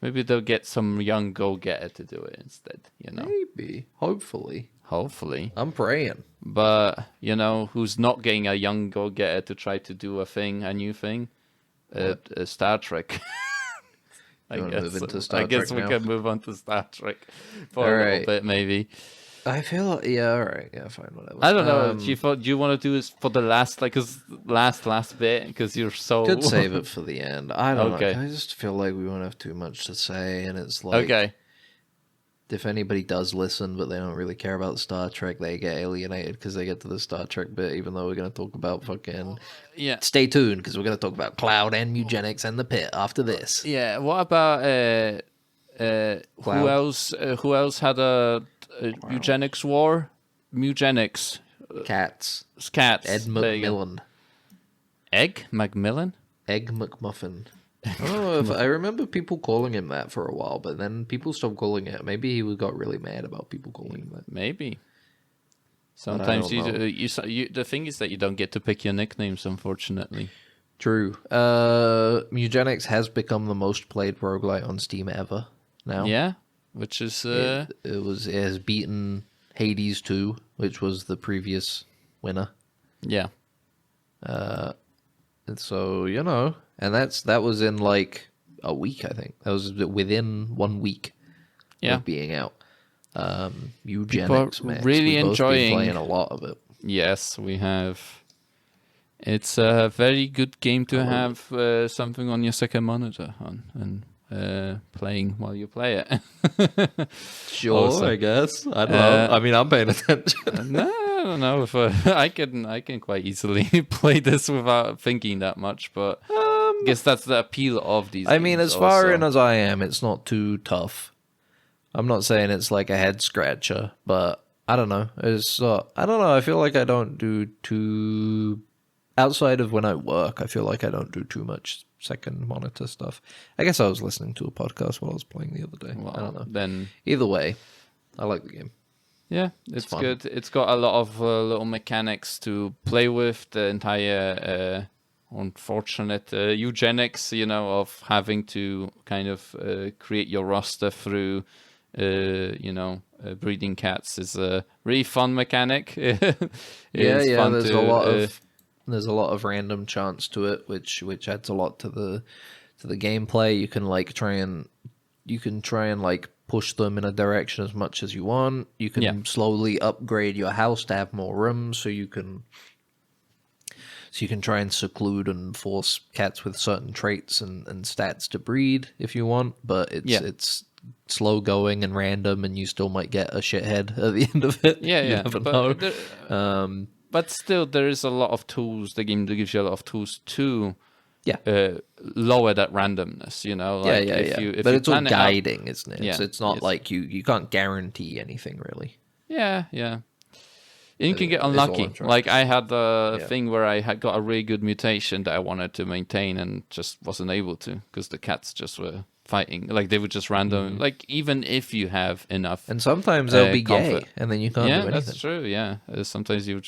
they'll get some young go-getter to do it instead. Maybe, hopefully. I'm praying. But who's not getting a young go-getter to try to do a new thing? Star Trek. I guess we can move on to Star Trek for a little bit, maybe. I feel all right, fine, whatever. I don't know. Do you want to do this for the last, last bit? Because you're so. Could save it for the end. I don't know. Okay. I just feel like we won't have too much to say, and it's like, okay. If anybody does listen, but they don't really care about Star Trek, they get alienated because they get to the Star Trek bit, even though we're going to talk about fucking... Yeah. Stay tuned, because we're going to talk about Cloud and eugenics and the pit after this. Yeah, what about... who else had a eugenics war? Eugenics. Cats. Cats. Ed McMillan. Egg McMillan? Egg McMuffin. I don't know if I remember people calling him that for a while, but then people stopped calling it. Maybe he got really mad about people calling him that. Maybe. Sometimes the thing is that you don't get to pick your nicknames, unfortunately. True. Eugenics has become the most played roguelite on Steam ever now. Yeah, which is it has beaten Hades 2, which was the previous winner. Yeah. And so, and that was in like a week, I think. That was within 1 week of being out. Eugenics, Max. Really We've both enjoying been playing a lot of it. Yes, we have. It's a very good game to have something on your second monitor on and playing while you play it. Sure, also, I guess. I don't know. I mean, I'm paying attention. No. If I can quite easily play this without thinking that much, but I guess that's the appeal of these. I mean, as far in as I am, it's not too tough. I'm not saying it's like a head scratcher, but I don't know. I don't know. I feel like I don't do too. Outside of when I work, I feel like I don't do too much second monitor stuff. I guess I was listening to a podcast while I was playing the other day. I don't know. Then either way, I like the game. Yeah, it's good. It's got a lot of little mechanics to play with. The entire unfortunate eugenics, of having to kind of create your roster through, breeding cats is a really fun mechanic. There's a lot of random chance to it, which adds a lot to the gameplay. You can try and like push them in a direction as much as you want. You can slowly upgrade your house to have more rooms, so you can try and seclude and force cats with certain traits and stats to breed if you want. But it's slow going and random, and you still might get a shithead at the end of it. Yeah, you never know. But still, there is a lot of tools. The game gives you a lot of tools to lower that randomness, But it's all guiding, isn't it? Yeah, it's not like you can't guarantee anything, really. Yeah. And you can get unlucky. Like, I had a thing where I had got a really good mutation that I wanted to maintain and just wasn't able to because the cats just were fighting. Like, they were just random. Like, even if you have enough, and sometimes they'll be gay, and then you can't do anything. Yeah, that's true. Yeah, sometimes you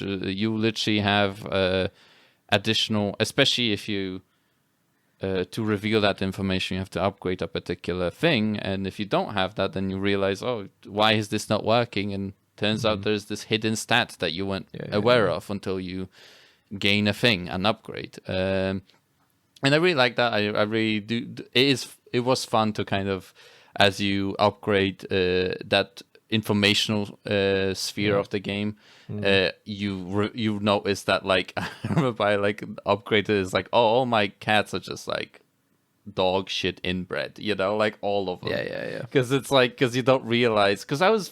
literally have additional, especially if you to reveal that information, you have to upgrade a particular thing, and if you don't have that, then you realize, why is this not working? And turns out there's this hidden stat that you weren't aware of until you gain a thing, an upgrade. And I really like that. I really do. It was fun to kind of, as you upgrade that informational sphere of the game, you notice that, like, I remember I upgraded is like, all my cats are just like dog shit inbred, like all of them. Yeah. Because it's like, because you don't realize. Because I was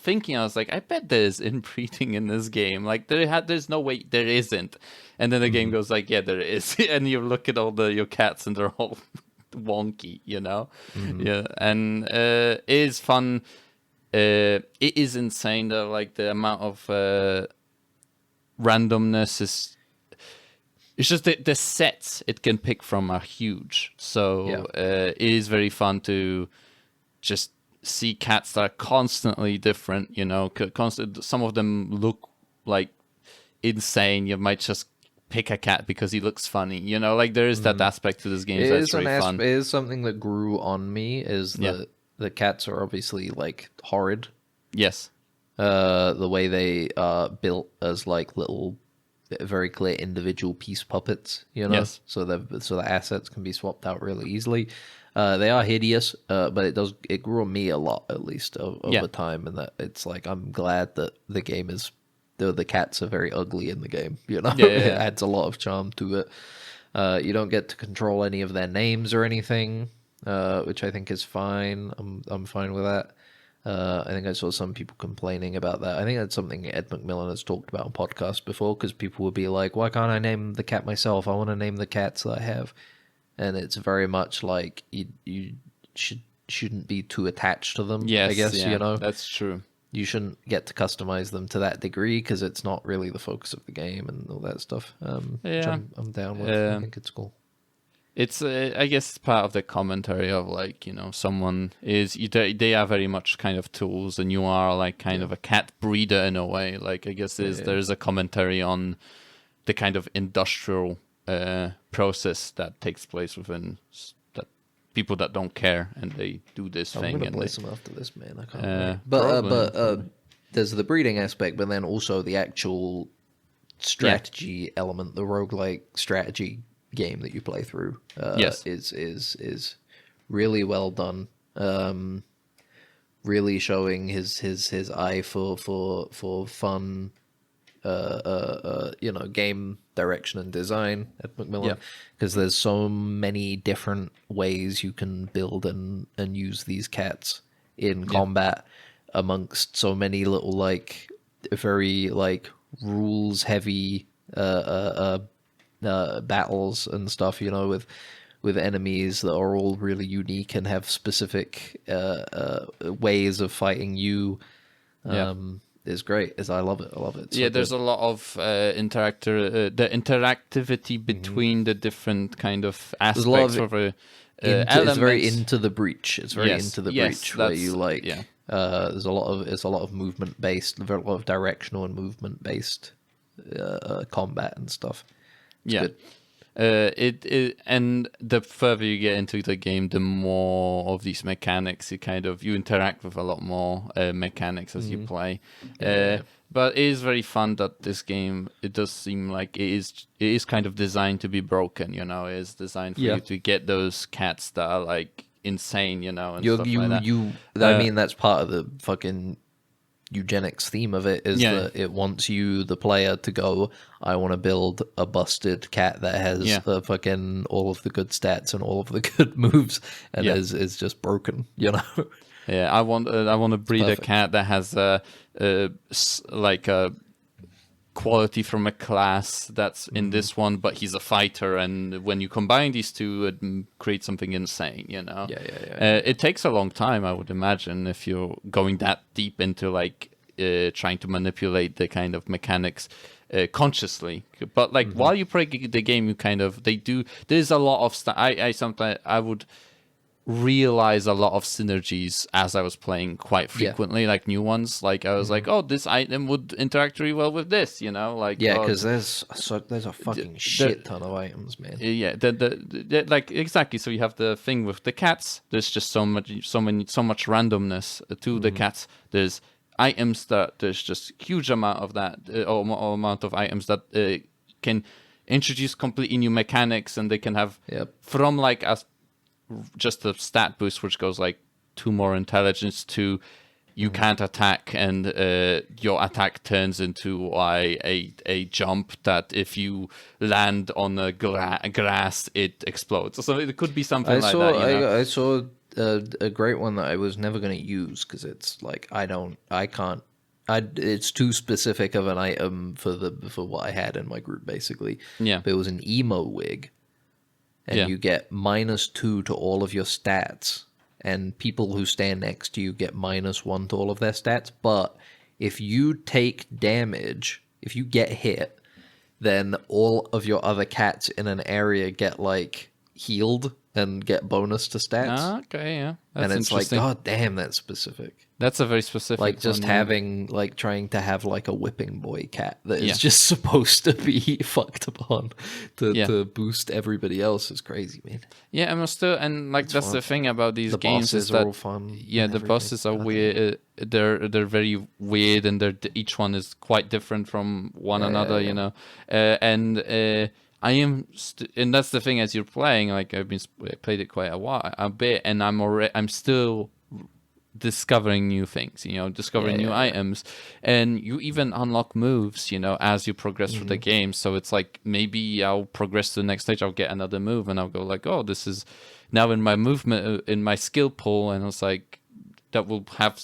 like, I bet there's inbreeding in this game. Like, there's no way there isn't. And then the game goes like, yeah, there is. And you look at all your cats and they're all wonky, you know. Yeah, and it is fun. It is insane though, like the amount of randomness is. It's just the sets it can pick from are huge, so it is very fun to just see cats that are constantly different. You know, some of them look like insane. You might just pick a cat because he looks funny. You know, like there is that aspect to this game that's really fun. It is something that grew on me. Is the cats are obviously like horrid. Yes. The way they are built as like little, very clear individual piece puppets, you know, so the assets can be swapped out really easily. They are hideous, but it grew on me a lot, at least over time, and that it's like I'm glad that the game is the cats are very ugly in the game. You know, it adds a lot of charm to it. You don't get to control any of their names or anything, which I think is fine. I'm fine with that. I think I saw some people complaining about that. I think that's something Ed McMillan has talked about on podcasts before, because people would be like, why can't I name the cat myself? I want to name the cats that I have. And it's very much like you shouldn't be too attached to them, I guess, you know? That's true. You shouldn't get to customize them to that degree, because it's not really the focus of the game and all that stuff, which I'm down with. I think it's cool. It's, I guess, it's part of the commentary of, like, you know, someone is, they are very much kind of tools, and you are, like, kind of a cat breeder in a way. Like, I guess there's a commentary on the kind of industrial process that takes place within that people that don't care, and they do this thing. I'm going to play some after this, man. I can't wait. But there's the breeding aspect, but then also the actual strategy element, the roguelike strategy game that you play through is really well done. Really showing his eye for fun, you know, game direction and design at Macmillan, because there's so many different ways you can build and use these cats in combat amongst so many little, like, very like rules heavy battles and stuff, you know, with enemies that are all really unique and have specific ways of fighting you. Is great. I love it. So there's a lot of the interactivity between the different kind of aspects of it's very into the breach. It's very into the breach, where you like. There's a lot of movement based, a lot of directional and movement based combat and stuff. It's good. And the further you get into the game, the more of these mechanics you interact with a lot more mechanics as you play. But it is very fun that this game, it does seem like it is kind of designed to be broken, you know. It is designed for you to get those cats that are like insane, you know, and stuff like that. I mean, that's part of the fucking eugenics theme of it, is that it wants you, the player, to go, I want to build a busted cat that has the fucking all of the good stats and all of the good moves, and is just broken, you know. I want to breed a cat that has like a quality from a class that's in this one, but he's a fighter, and when you combine these two, it creates something insane, you know. It takes a long time, I would imagine, if you're going that deep into like trying to manipulate the kind of mechanics consciously. But like while you play the game, you kind of there's a lot of stuff. I would realize a lot of synergies as I was playing quite frequently, like new ones. Like I was like, oh, this item would interact really well with this, you know, like because there's a fucking shit ton of items, man. Like exactly. So you have the thing with the cats. There's just so much randomness to the cats. There's items that there's just huge amount of that, or amount of items that can introduce completely new mechanics, and they can have from like just a stat boost, which goes like 2 more intelligence, to you can't attack, and your attack turns into a jump that if you land on the grass, it explodes. So it could be something like that. You know? I saw a great one that I was never going to use, because it's like it's too specific of an item for what I had in my group, basically. Yeah, but it was an emo wig. and you get -2 to all of your stats, and people who stand next to you get -1 to all of their stats. But if you take damage, if you get hit, then all of your other cats in an area get like healed and get bonus to stats. Ah, okay, yeah. That's And it's like, interesting. god damn, that's specific. That's a very specific Like just one, yeah. having like trying to have like a whipping boy cat that is Yeah. just supposed to be fucked upon Yeah. to boost everybody else is crazy, man. Yeah, and still, and like that's the fun. thing about these The games bosses is are that all fun. yeah, and the everything. bosses are weird. They're very weird, and each one is quite different from one another, you know. I am, and that's the thing. As you're playing, like I've played it quite a bit, and I'm still discovering new things, you know, discovering new items, and you even unlock moves, you know, as you progress through the game. So it's like maybe I'll progress to the next stage, I'll get another move, and I'll go like, oh, this is now in my movement, in my skill pool, and it's like that will have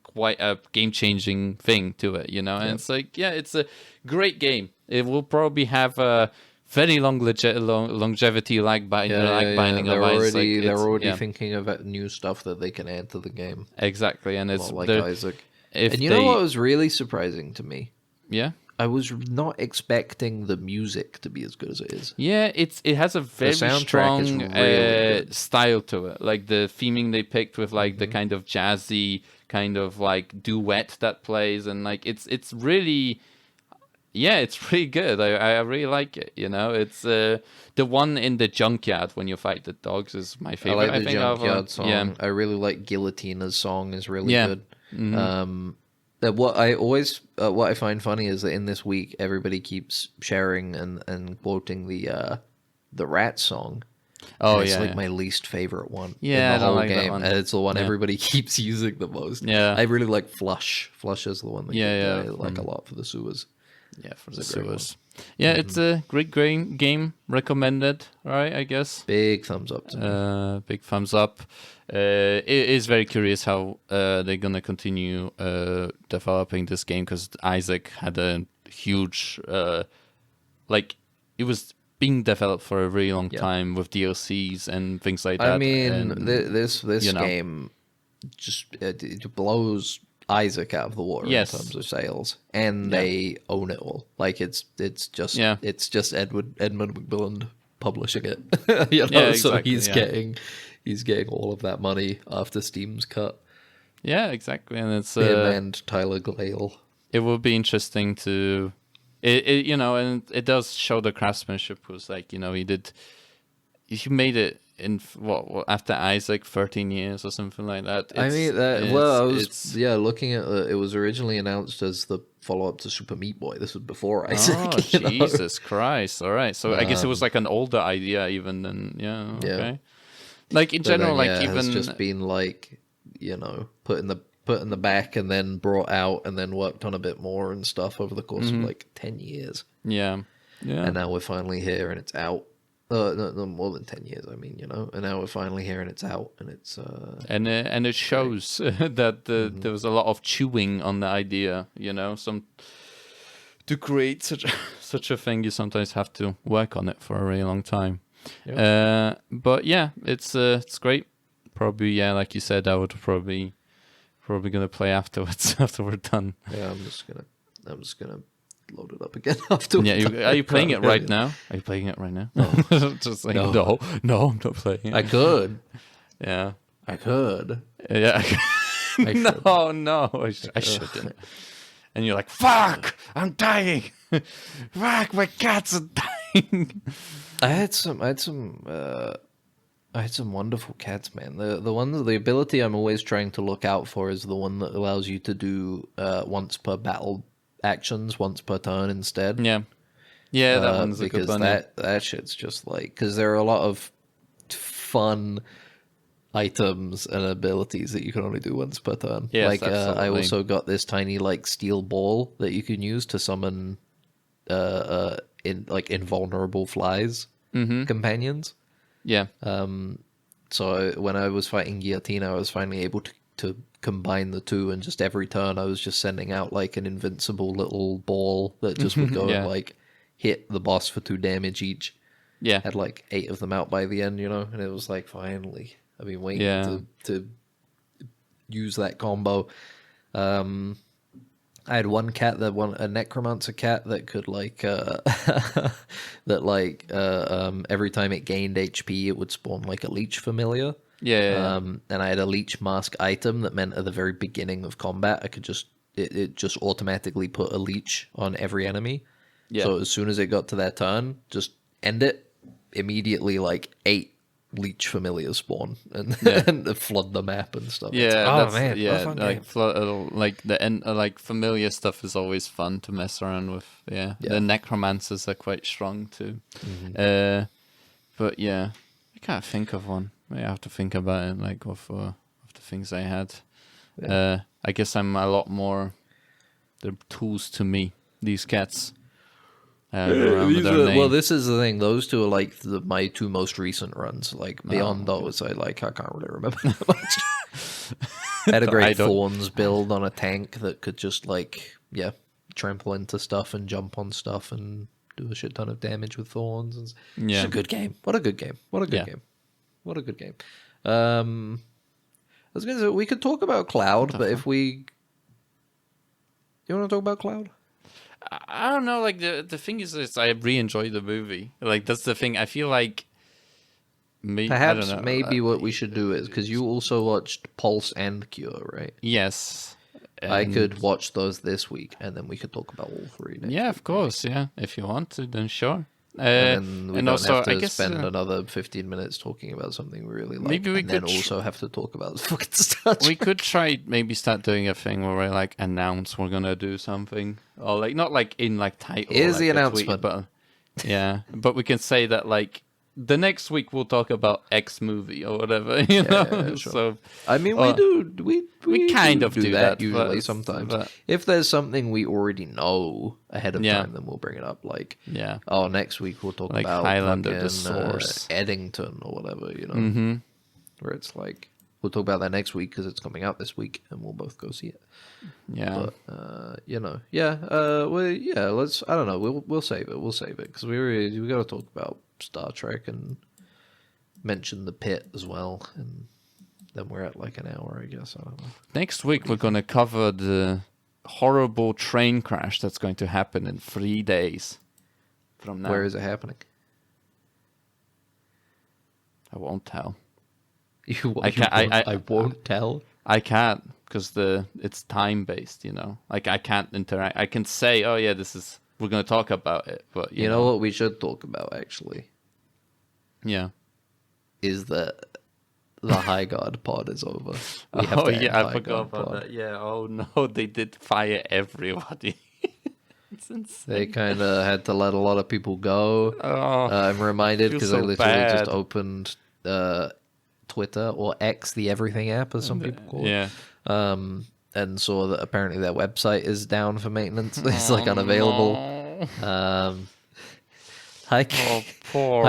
quite a game-changing thing to it, you know. And it's like, yeah, it's a great game. It will probably have a very long longevity, like Binding of Isaac. They're already thinking about new stuff that they can add to the game. Exactly, and it's Not like Isaac. If And you know what was really surprising to me? Yeah, I was not expecting the music to be as good as it is. yeah, it has a very soundtrack is strong really good. style to it. Like the theming they picked with like the kind of jazzy kind of like duet that plays, and like it's really. Yeah, it's really good. I really like it. You know, it's the one in the junkyard when you fight the dogs is my favorite. I like the junkyard song. Yeah. I really like Guillotina's song is really Yeah. good. What I find funny is that in this week everybody keeps sharing and quoting the rat song. Oh And it's yeah, like yeah. my least favorite one Yeah, I in the don't whole like that game, one. and it's the one Yeah. everybody keeps using the most. Yeah. I really like Flush. Flush is the one that Yeah, I like a lot for the sewers. Yeah, for the It's a great sewers. Yeah, it's a great game. Recommended, right? I guess. Big thumbs up to me. Big thumbs up. It is very curious how they're gonna continue developing this game, because Isaac had a huge, like it was being developed for a really long time with DLCs and things like that. I mean, and, this you know. game just it blows Isaac out of the water Yes. in terms of sales, and they own it all. Like it's just Edmund McMillan publishing it. You know, Yeah, so exactly, he's getting all of that money after Steam's cut. Yeah, exactly, and it's Him and Tyler Glale. it will be interesting to, it you know, and it does show the craftsmanship. Was like, you know, he made it in what after Isaac 13 years or something like that. I mean, It's- I was it's- looking at it was originally announced as the follow-up to Super Meat Boy. This was before Isaac. Oh, you know? Jesus Christ! All right, so I guess it was like an older idea even than okay. Like in But general, then, like it has even just been like, you know, put in the back and then brought out and then worked on a bit more and stuff over the course of like 10 years. yeah. And now we're finally here and it's out. No, more than 10 years, I mean, you know. And now we're finally here and it's out and it's And it shows that there was a lot of chewing on the idea, you know. To create such a thing, you sometimes have to work on it for a really long time. But yeah, it's great. Probably, yeah, like you said, I would probably gonna play afterwards after we're done. yeah, I'm just gonna load it up again after. Yeah, are you playing it right now? Are you playing it right now? Just like no, I'm not playing it. I could. Yeah. I could. Yeah. I should. No, I shouldn't. And you're like, fuck, I'm dying. Fuck, my cats are dying. I had some wonderful cats, man. The ability I'm always trying to look out for is the one that allows you to do once per battle actions, once per turn instead. Yeah. Yeah, that one's a good because one. that shit's just like, because there are a lot of fun items and abilities that you can only do once per turn. Yes, like I absolutely. also got this tiny like steel ball that you can use to summon invulnerable flies companions. Yeah. So when I was fighting Guillotina, I was finally able to combine the two, and just every turn I was just sending out like an invincible little ball that just would go Yeah. and like hit the boss for 2 damage each. Yeah. Had like 8 of them out by the end, and it was like, finally. I've been waiting Yeah. to use that combo. I had one cat a necromancer cat that could every time it gained HP, it would spawn like a leech familiar. Yeah. And I had a leech mask item that meant at the very beginning of combat, I could it just automatically put a leech on every enemy. Yeah. So as soon as it got to their turn, just end it immediately. Like 8 leech familiars spawn and, and flood the map and stuff. Yeah, man, yeah, what a fun game. like the end, like familiar stuff is always fun to mess around with. Yeah, the necromancers are quite strong too. But yeah, I can't think of one. I have to think about it. Like of the things I had. I guess I'm a lot more. They're tools to me. These cats. Well, this is the thing. Those two are like my 2 most recent runs. Like beyond those, I can't really remember that much. I had a great Thorns build on a tank that could just trample into stuff and jump on stuff and do a shit ton of damage with Thorns. And it's a good game. What a good game. What a good game. What a good game. I was gonna say we could talk about Cloud, but you want to talk about Cloud? I don't know. Like the thing is I really enjoy the movie. Like that's the thing. I feel like perhaps maybe what we should do is because you also watched Pulse and Cure, right? Yes. I could watch those this week, and then we could talk about all 3 next week. Of course. Yeah, if you want to, then sure. And we don't have to spend another 15 minutes talking about something we really like. Maybe we could also have to talk about fucking Star Trek. We could maybe start doing a thing where we like announce we're gonna do something, or like not like in like title. Here's like the announcement, but but we can say that like the next week we'll talk about X movie or whatever, you know. Yeah, sure. So I mean, we kind of do that usually but, sometimes. If there's something we already know ahead of time, then we'll bring it up. Like, next week we'll talk about Highlander, the Source, Eddington or whatever, where it's like we'll talk about that next week because it's coming out this week, and we'll both go see it. Yeah, but let's. I don't know. We'll save it. We'll save it because we got to talk about Star Trek and mention the pit as well, and then we're at like an hour, I guess. I don't know. Next week we're going to cover the horrible train crash that's going to happen in 3 days from now. Where is it happening? I won't tell. I won't tell. I can't because it's time based. Like I can't interact. I can say, oh yeah, we're going to talk about it, but you know what we should talk about actually? Yeah, is that the High Guard pod is over. I forgot about that. Yeah. Oh no, they did fire everybody. It's insane. They kind of had to let a lot of people go. I'm reminded because I literally just opened Twitter or X, the everything app, as some people call it. Yeah. And saw that apparently their website is down for maintenance. It's like unavailable. High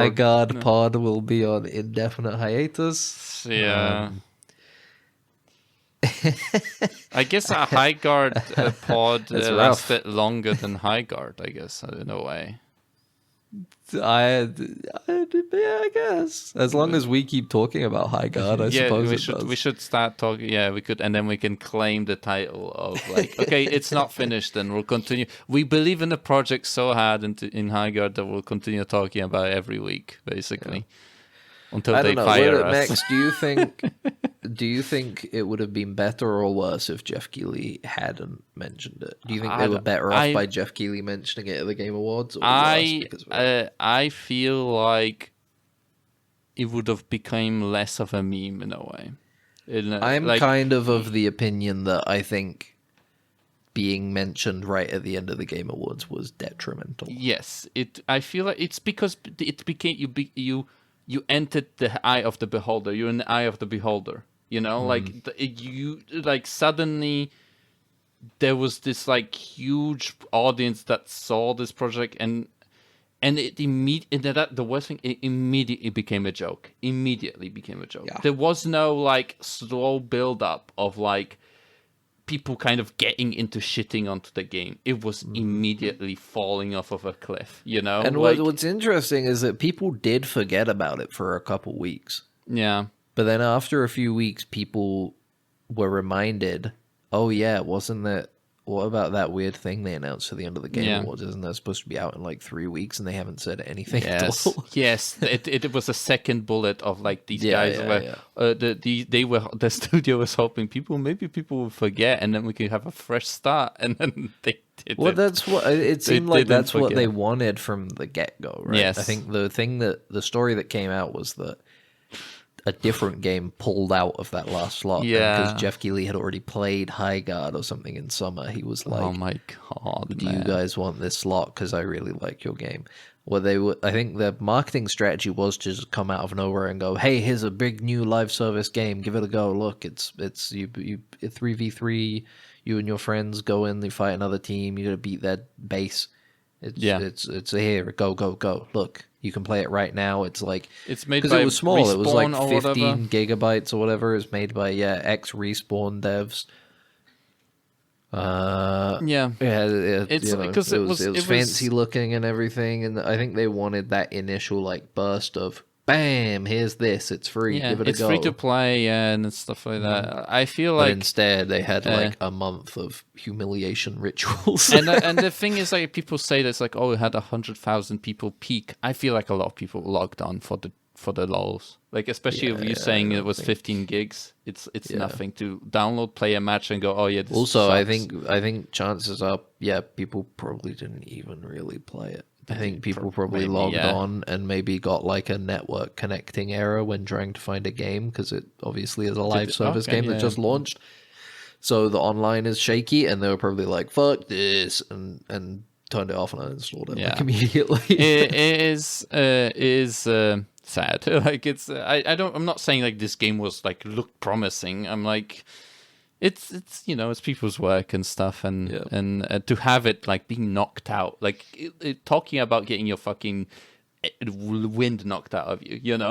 Guard pod will be on indefinite hiatus. Yeah. I guess a High Guard pod lasts a bit longer than High Guard, I guess, in a way. I guess as long as we keep talking about High Guard, I suppose we should start talking. Yeah, we could, and then we can claim the title of like, okay, it's not finished, and we'll continue. We believe in the project so hard in High Guard that we'll continue talking about it every week, basically, until they fire us. Max, do you think it would have been better or worse if Jeff Keighley hadn't mentioned it? Do you think they were better off by Jeff Keighley mentioning it at the Game Awards? Or I feel like it would have become less of a meme in a way. I'm kind of the opinion that I think being mentioned right at the end of the Game Awards was detrimental. Yes, I feel like it's because it became you entered the eye of the beholder. You're in the eye of the beholder. Like suddenly there was this like huge audience that saw this project, and it immediately, the worst thing, it immediately became a joke. Immediately became a joke. Yeah. There was no like slow build up of like people kind of getting into shitting onto the game, it was immediately falling off of a cliff, you know? And like, what's interesting is that people did forget about it for a couple weeks. Yeah. But then after a few weeks, people were reminded, oh yeah, wasn't that, what about that weird thing they announced for the end of the Game Awards? Isn't that supposed to be out in like 3 weeks and they haven't said anything at all? Yes, it was a second bullet of like these guys the studio was hoping people will forget and then we could have a fresh start, and then they did. Well, that's what it seemed like. That's what they wanted from the get-go, right? Yes. I think the story that came out was that a different game pulled out of that last slot. Yeah, because Jeff Keighley had already played High Guard or something in summer. He was like, "Oh my god, do you guys want this slot? Because I really like your game." Well, I think the marketing strategy was to just come out of nowhere and go, "Hey, here's a big new live service game. Give it a go. Look, it's you 3v3. You and your friends go in, they fight another team. You got to beat their base. It's here. Go. Look." You can play it right now. It's like it's made because by it was small. Respawn, it was like 15 gigabytes or whatever. It's made by ex Respawn devs. It's because it was fancy looking and everything, and I think they wanted that initial like burst of bam. Here's this. It's free. Give it a go. It's free to play and stuff like that. I feel like but instead they had like a month of humiliation rituals. and the thing is, like, people say that it's like, oh, it had 100,000 people peak. I feel like a lot of people logged on for the lols. Like, especially if you saying it was 15 gigs, it's nothing to download, play a match, and go, oh yeah. This also, sucks. I think chances are, people probably didn't even really play it. I think people probably logged on and maybe got like a network connecting error when trying to find a game, because it obviously is a live service game that just launched. So the online is shaky, and they were probably like, "Fuck this," and turned it off and uninstalled it like immediately. It is sad. Like, it's I'm not saying like this game was like looked promising. I'm like, it's it's people's work and stuff, and to have it like being knocked out, like talking about getting your fucking wind knocked out of you, and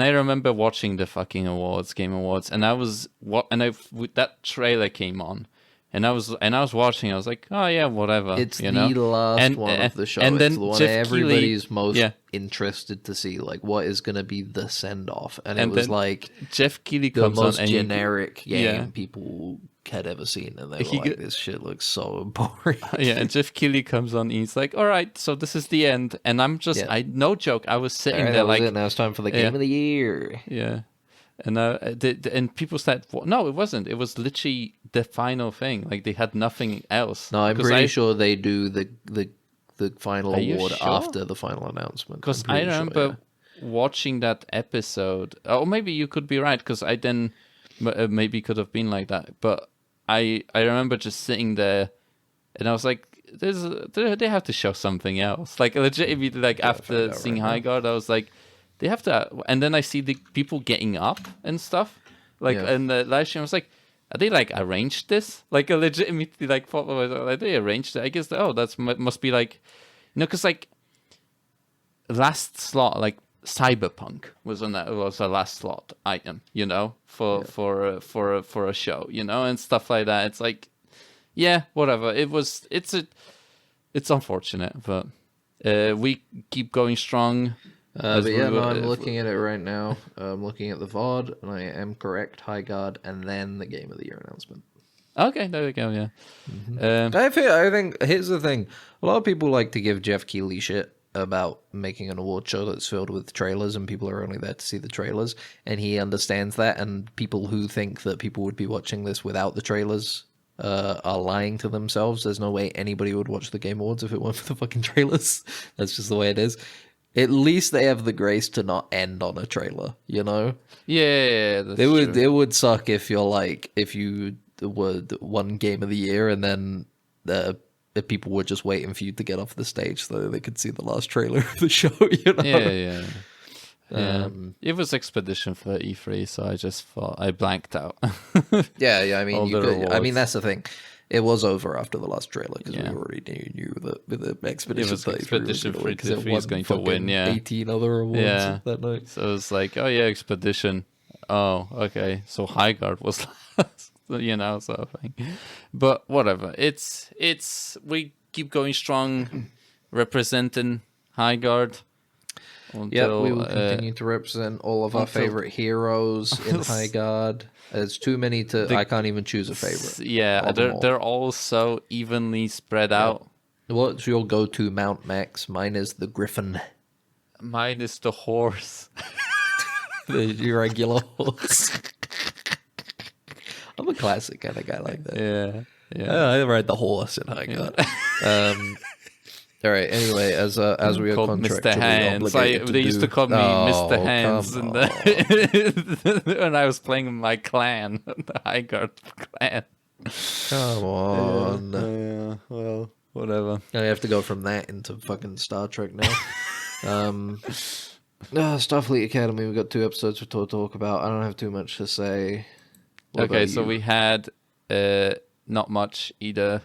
I remember watching the fucking Game Awards, and that trailer came on, and I was watching. I was like, oh yeah, whatever. It's the last one of the show. And then it's the one everybody's most interested to see, like, what is going to be the send off. And it was like Jeff Keighley the comes most on generic game people had ever seen, and they were like, this shit looks so boring. And Jeff Keighley comes on, and he's like, all right, so this is the end, and I'm just no joke, I was sitting there like, now it's time for the game of the year. And people said, no, it wasn't. It was literally the final thing. Like, they had nothing else. No, I'm pretty sure they do the final award after the final announcement. Because I remember watching that episode. Or maybe you could be right, because I then maybe could have been like that. But I remember just sitting there, and I was like, they have to show something else. Like, legitimately, like, after seeing High Guard, I was like, they have to, and then I see the people getting up and stuff, like in the live stream. I was like, are they like arranged this? Like, I legitimately like thought, like, they arranged it. I guess that's must be like, because like last slot, like Cyberpunk was a last slot item, for a show, and stuff like that. It's like, whatever. It's unfortunate, but we keep going strong. I'm looking at it right now. I'm looking at the VOD, and I am correct. High Guard, and then the Game of the Year announcement. Okay, there we go. Yeah. Mm-hmm. I think here's the thing. A lot of people like to give Jeff Keighley shit about making an award show that's filled with trailers, and people are only there to see the trailers. And he understands that. And people who think that people would be watching this without the trailers are lying to themselves. There's no way anybody would watch the Game Awards if it weren't for the fucking trailers. That's just the way it is. At least they have the grace to not end on a trailer, Yeah, that's true. It would suck if you were one Game of the Year, and then the people were just waiting for you to get off the stage so they could see the last trailer of the show. Yeah. It was Expedition for E3, so I just thought I blanked out. I mean, that's the thing. It was over after the last trailer, because we already knew that the Expedition for E3 is going to win. 18 other awards that night. So it was like, oh yeah, Expedition. Oh, okay. So High Guard was last. sort of thing. But whatever. It's we keep going strong, representing High Guard. Yeah, we will continue to represent all of our favorite heroes in High Guard. There's too many I can't even choose a favorite. Yeah, they're all so evenly spread out. What's your go-to mount, Max? Mine is the Griffin. Mine is the horse. The regular horse. I'm a classic kind of guy like that. Yeah. I ride the horse in High Guard. All right. Anyway, as we are called Mr. contractually Hands. obligated They used to call me Mr. Hands when I was playing my clan, the High Guard clan. Come on. Yeah, well, whatever. I have to go from that into fucking Star Trek now. Starfleet Academy. We've got 2 episodes to talk about. I don't have too much to say. What Okay, about so you? we had not much either.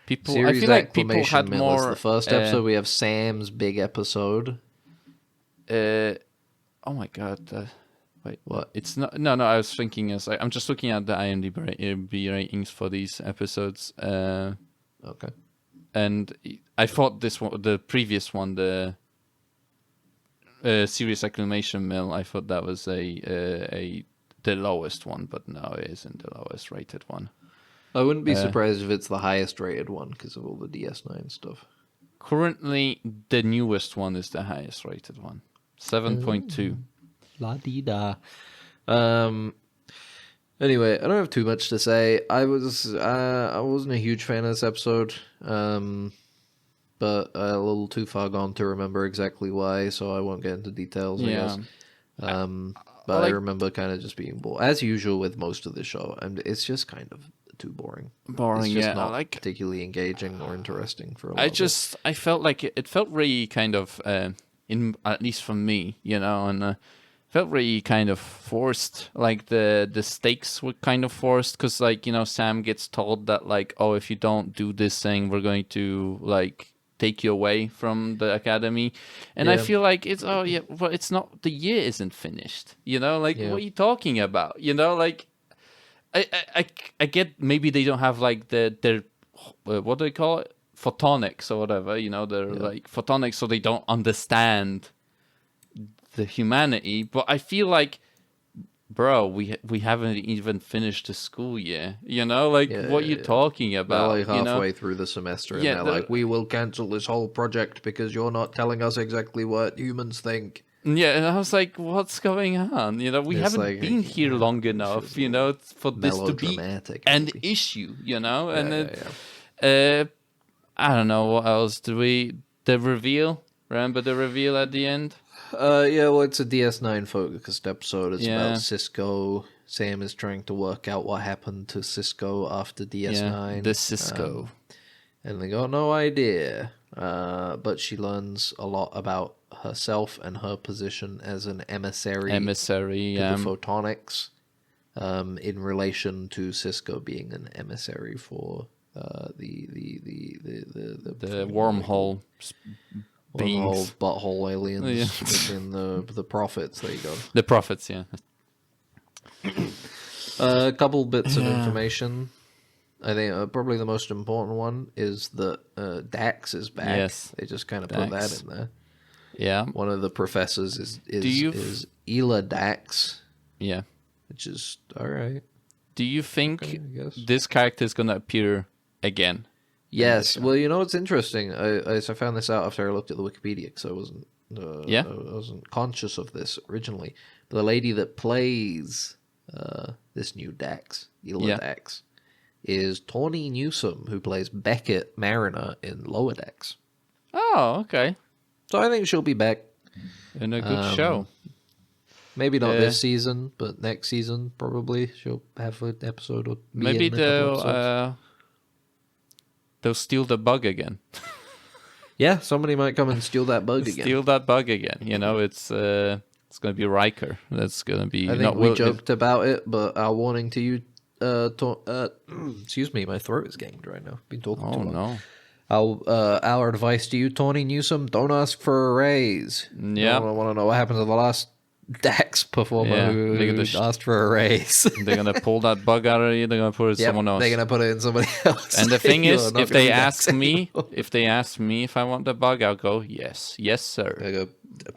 People, Series I feel like people Acclamation had Medal is more. the first episode. We have Sam's big episode. Oh my god! Wait, What? It's not. No. I was thinking. I'm just looking at the IMDb ratings for these episodes. Okay. And I thought this one, the previous one, the Serious Acclamation Mill, I thought that was the lowest one, but no, it isn't the lowest rated one. I wouldn't be surprised if it's the highest rated one because of all the DS9 stuff. Currently, the newest one is the highest rated one, 7.2. La di da. Anyway, I don't have too much to say. I wasn't a huge fan of this episode, but a little too far gone to remember exactly why, so I won't get into details, I guess. But I remember kind of just being bored, as usual with most of the show, and it's just kind of too boring. Boring, it's just not particularly engaging or interesting for a lot. I felt like it felt really kind of, at least for me, and felt really kind of forced. Like the stakes were kind of forced because, Sam gets told that, if you don't do this thing, we're going to take you away from the academy, and I feel like it's but it's not. The year isn't finished. What are you talking about? I get maybe they don't have their what do they call it, photonics or whatever. They're photonics, so they don't understand the humanity. But I feel like, bro, we haven't even finished the school year. What are you talking about? They're halfway through the semester, and they're like, we will cancel this whole project because you're not telling us exactly what humans think. Yeah, and I was like, what's going on? We haven't been here long enough, for this to be an issue, and I don't know what else. The reveal? Remember the reveal at the end? Well, it's a DS9 focused episode. It's about Cisco. Sam is trying to work out what happened to Cisco after DS9. The Cisco. And they got no idea. But she learns a lot about herself and her position as an emissary to the photonics, in relation to Cisco being an emissary for the wormhole beings. Butthole aliens within the prophets. There you go. The prophets, yeah. A couple bits of information. I think probably the most important one is that Dax is back. Yes, they just kind of put that in there. Yeah, one of the professors is Ela Dax. Yeah, which is all right. Do you think this character is gonna appear again? Yes. Well, it's interesting. I found this out after I looked at the Wikipedia because I wasn't. I wasn't conscious of this originally. But the lady that plays this new Dax, Ela Dax, is Tawny Newsome, who plays Beckett Mariner in Lower Decks. Oh, okay. So I think she'll be back in a good show. Maybe not this season, but next season probably she'll have an episode or maybe they'll steal the bug again. Yeah, somebody might come and steal that bug again. Steal that bug again. It's going to be Riker. That's going to be. I think we joked about it, but our warning to you. Excuse me, my throat is getting dry now. Been talking too long. No. Our advice to you, Tawny Newsome: don't ask for a raise. Yeah, I want to know what happened to the last Dax performer Yeah, who they're gonna asked for a raise. They're gonna pull that bug out of you. They're gonna put it in someone else. They're gonna put it in somebody else. And the thing You're is, not if gonna they be ask Dax me, anymore. if I want the bug, I'll go yes, sir. I go,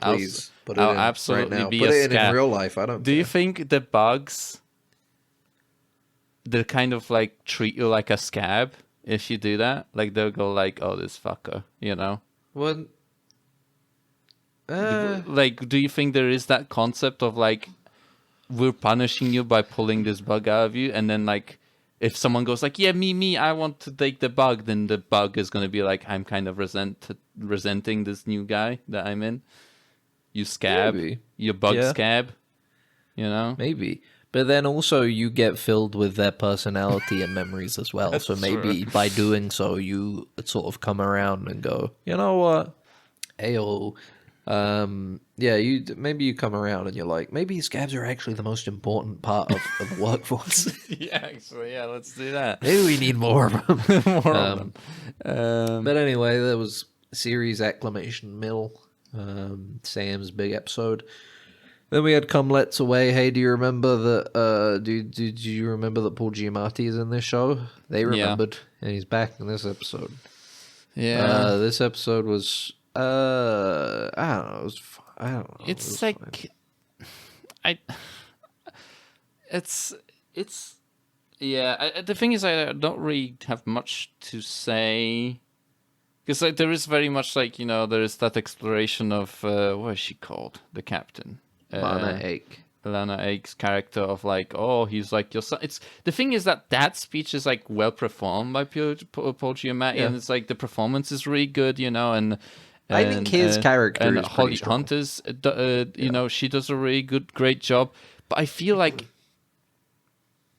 please put it I'll in absolutely right now. be Put a it in scab. real life. I don't. Do you think the bugs, they kind of like treat you like a scab if you do that? Like they'll go like, "Oh, this fucker," you know? What? Like, do you think there is that concept of like, we're punishing you by pulling this bug out of you, and then like, if someone goes like, "Yeah, me, I want to take the bug," then the bug is gonna be like, "I'm kind of resenting this new guy that I'm in. You scab, Maybe. you bug Yeah. scab," you know? Maybe. But then also you get filled with their personality and memories as well. So maybe by doing so, you sort of come around and go, you know what? Ayo. Yeah, maybe you come around and you're like, maybe scabs are actually the most important part of the workforce. Yeah, actually, yeah, let's do that. Maybe we need more of them. More of them. But anyway, there was series acclamation mill, Sam's big episode. Then we had Come Let's Away. Hey, do you remember that? Do you remember that Paul Giamatti is in this show? They remembered, and he's back in this episode. Yeah, This episode was I don't know. It was I don't know. it's it was like fine. it's yeah. The thing is, I don't really have much to say because like there is very much like there is that exploration of what is she called, the captain. Lana Ake. Lana Ake's character of like, oh, he's like your son. It's the thing is that speech is like well performed by Paul Giamatti, and it's like the performance is really good, and I think his character and is Holly pretty strong. Hunter's, she does a really great job, but I feel like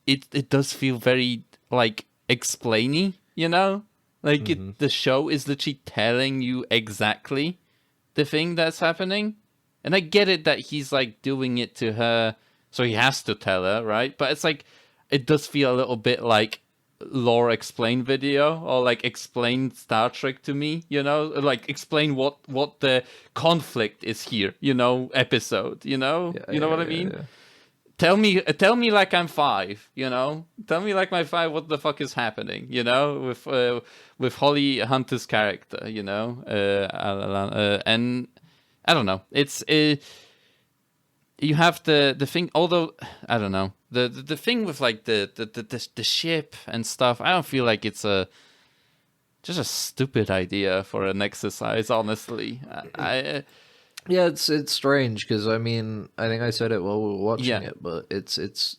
it does feel very like explainy, like the show is literally telling you exactly the thing that's happening. And I get it that he's like doing it to her, so he has to tell her, right? But it's like, it does feel a little bit like lore explain video or like explain Star Trek to me, like explain what the conflict is here, episode, you know what I mean? Yeah. Tell me like I'm 5, Tell me like my 5 what the fuck is happening, with Holly Hunter's character, and I don't know. It's you have the thing. Although I don't know the thing with like the ship and stuff. I don't feel like it's just a stupid idea for an exercise. Honestly, Yeah, it's strange because I mean I think I said it while we were watching it, but it's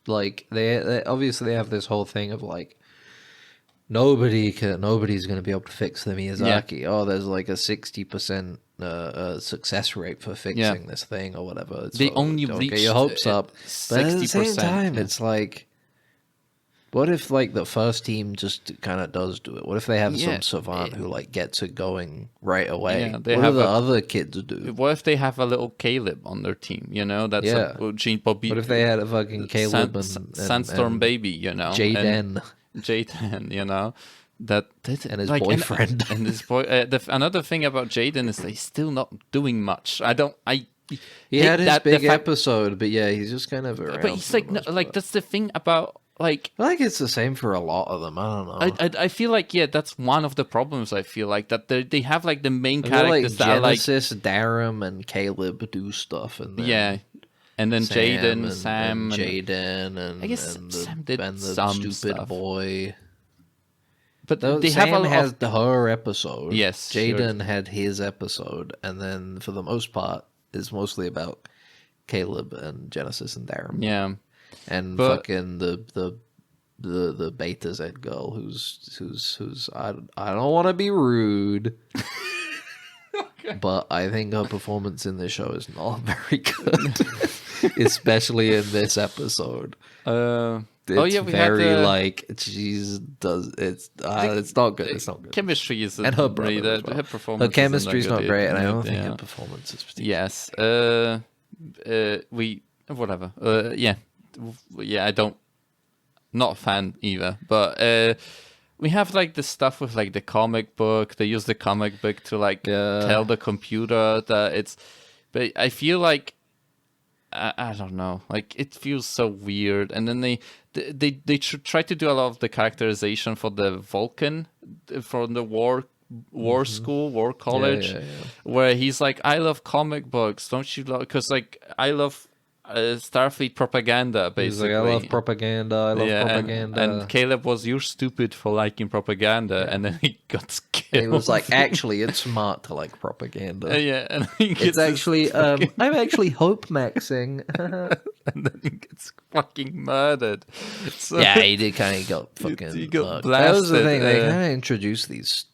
like they obviously have this whole thing of like nobody's going to be able to fix the Miyazaki. Oh, there's like a 60% success rate for fixing this thing or whatever. They only don't reached get your hopes up. But at the same 60%, time, it's like, what if like the first team just kind of does do it? What if they have some savant who like gets it going right away? Yeah, what they do have the a- other kids do? What if they have a little Caleb on their team? That's a Gene Bobby. What if they had a fucking Caleb and Sandstorm and baby? Jaden Jaden, that and his like, boyfriend. and his boy. Another thing about Jaden is that he's still not doing much. He had his big episode, but yeah, he's just kind of around. But he's for like, the no, most like part. that's the thing about like. I think it's the same for a lot of them. I don't know. I feel like that's one of the problems. I feel like that they have like the main I feel like characters that are like Genesis, Darum, and Caleb do stuff, and then and then Jaden, Sam, and Jaden, and I guess and Sam did and the some stupid stuff. boy. but Though they Sam have a lot has of, her episode. Yes, Jaden had his episode, and then for the most part, it's mostly about Caleb and Genesis and Darum. yeah. And But- fucking the Beta Z girl who's I don't want to be rude, but I think her performance in this show is not very good, especially in this episode. It's we very had the like she's does it's not good. It's not good. chemistry is And her brother really as well. her performance. Her chemistry's isn't that not good great, and I either. don't think Yeah. her performance is particularly. Yes. We whatever. I don't. Not a fan either, but we have like the stuff with like the comic book. They use the comic book to like tell the computer that it's. But I feel like I don't know. Like it feels so weird. And then they try to do a lot of the characterization for the Vulcan from the war school, war college, where he's like, I love comic books, don't you love? Because like I love Starfleet propaganda, basically. He's like, I love propaganda. I love propaganda. And Caleb was, you're stupid for liking propaganda, and then he got killed. And he was like, actually, it's smart to like propaganda. And he it's actually, I'm actually hope maxing. And then he gets fucking murdered. So, yeah, he did kind of got fucking. He got blasted. That was the thing. They kind of introduced these.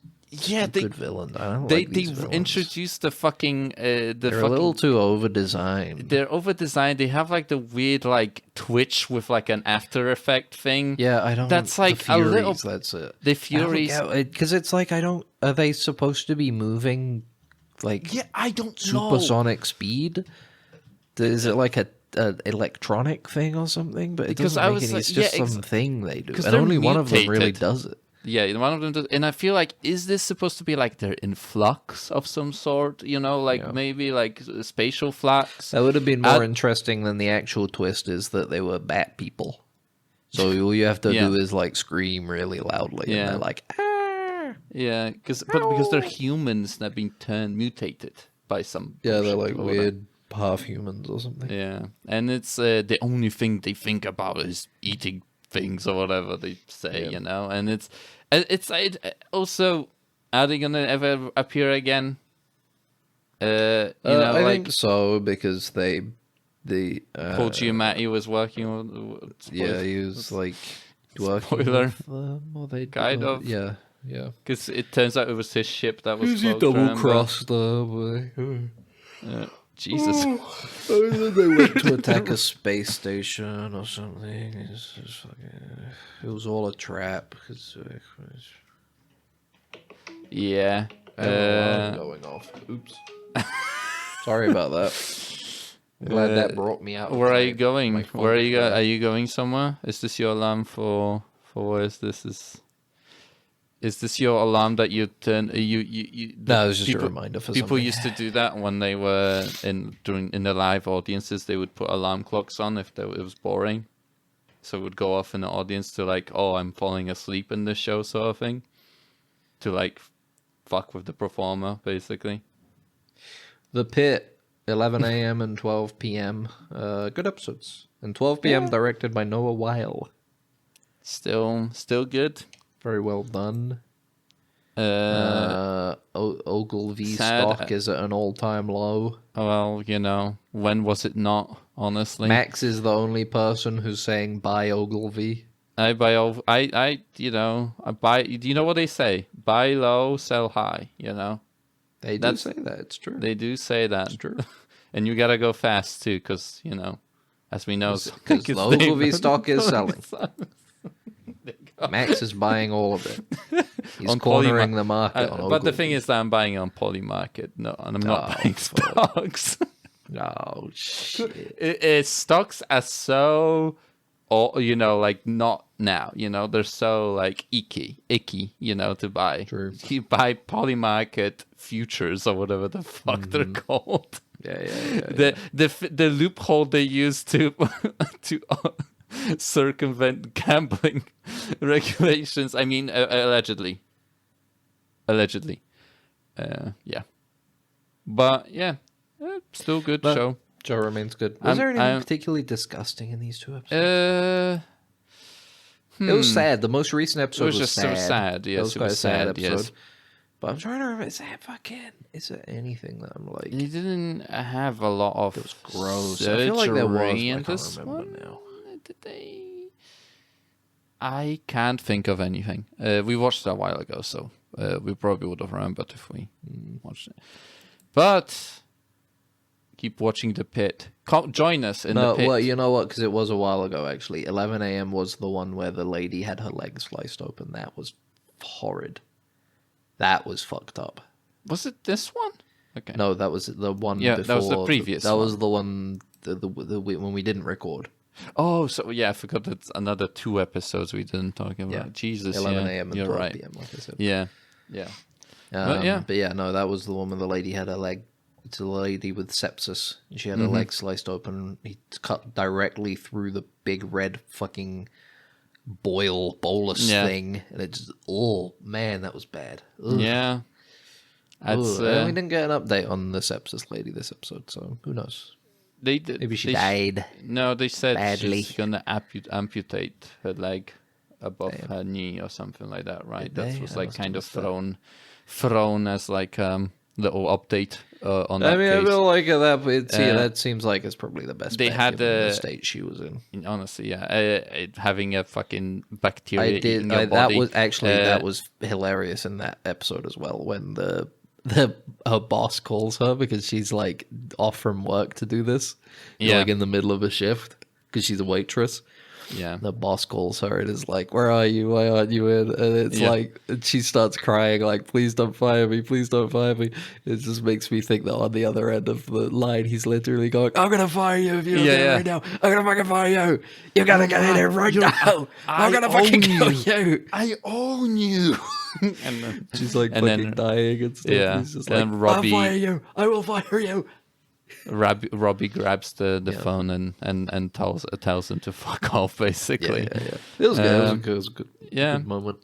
Good villain. I don't they like these villains. Introduced the fucking They're a little too over designed. They're over designed. They have like the weird like twitch with like an After Effect thing. Yeah, I don't. That's like the Furies, a little. That's it. The Furies, because it's like I don't. Are they supposed to be moving like? Yeah, I don't know. Supersonic speed. Is it like a electronic thing or something? But it doesn't make any. It's just something they do, and only one of them really does it. Yeah, one of them does, and I feel like, is this supposed to be like they're in flux of some sort? You know, like maybe like spatial flux. That would have been more interesting than the actual twist is that they were bat people. So all you have to do is like scream really loudly, and they're like, ah! Yeah, because they're humans that have been mutated by some. Yeah, they're like weird half humans or something. Yeah, and it's the only thing they think about is eating things or whatever they say, you know, and it's also, are they gonna ever appear again? You know, I think so, because Paul Giamatti was working on. He was like working spoiler. With them, or they kind of. Yeah. Because it turns out it was his ship that was. He double crossed Jesus. They went to attack a space station or something. It was all a trap. Yeah. Going off. Oops. Sorry about that. I'm glad that brought me out. Where are you going? Where are you going? Are you going somewhere? Is this your alarm for where is this? Is this your alarm that you turn? No, it was just a reminder for people something. used to do that when they were in the live audiences. They would put alarm clocks on if it was boring, so it would go off in the audience to like, oh, I'm falling asleep in this show, sort of thing, to like fuck with the performer, basically. The Pit, 11 a.m. and 12 p.m. Good episodes, and 12 p.m. directed by Noah Weil. Still good. Very well done. Ogilvy stock is at an all-time low. Well, you know, when was it not? Honestly, Max is the only person who's saying buy Ogilvy. I buy. You know, I buy. Do you know what they say? Buy low, sell high. You know, they do say that. It's true. They do say that. It's true. And you gotta go fast too, because you know, as we know, because the Ogilvy stock is selling. Max is buying all of it. He's cornering the market. But the thing is that I'm buying on Polymarket. No, and I'm not buying stocks. Oh shit! Stocks are so, you know, like not now. You know, they're so like icky, you know, to buy. True. You buy Polymarket futures or whatever the fuck they're called. Yeah. The loophole they use to circumvent gambling regulations. I mean, allegedly. Yeah. But yeah, still good show. Joe remains good. Was there anything particularly disgusting in these two episodes? It was sad. The most recent episode was just sad. so sad. Yes, it was quite a sad episode. Yes. But I'm trying to remember. Is there anything that I'm like? He didn't have a lot of. It was gross. I feel like there was. I can't remember one. Now. Did they? I can't think of anything. We watched it a while ago, so we probably would have remembered if we watched it. But keep watching The Pit. Join us in The Pit. Well, you know what? Because it was a while ago, actually. 11 a.m. was the one where the lady had her legs sliced open. That was horrid. That was fucked up. Was it this one? Okay. No, that was the one before. That was the previous That was the one when we didn't record. Oh, so yeah, I forgot that's another 2 episodes we didn't talk about. Yeah. Jesus, 11 a.m. and 12 right. p.m., like I said. Yeah. But yeah, no, that was the one where the lady had her leg to the lady with sepsis. She had her leg sliced open. He cut directly through the big red fucking bolus thing, and it just, oh man, that was bad. Ugh. Yeah. That's, And we didn't get an update on the sepsis lady this episode, so who knows? Maybe she died. No, they said badly. she's gonna amputate her leg above her knee or something like that, right? That was like kind of thrown as like little update on that. I mean, case. I feel like that. That seems like it's probably the best. They had the state she was in. Honestly, yeah, having a fucking bacteria in your body. That was actually that was hilarious in that episode as well when her boss calls her because she's like off from work to do this. Like in the middle of a shift because she's a waitress. Yeah. The boss calls her and is like, "Where are you? Why aren't you in?" And it's like, and she starts crying, like, "Please don't fire me. Please don't fire me." It just makes me think that on the other end of the line, he's literally going, "I'm going to fire you if you don't get it right now. I'm going to fucking fire you. You got to get in here right now. I'm going to fucking kill you. I own you." And then she's like fucking dying and stuff. Yeah. He's just and like, Robbie, "I'll fire you. I will fire you." Robbie grabs the phone and tells him to fuck off, basically. Yeah. It was good. It was a good moment.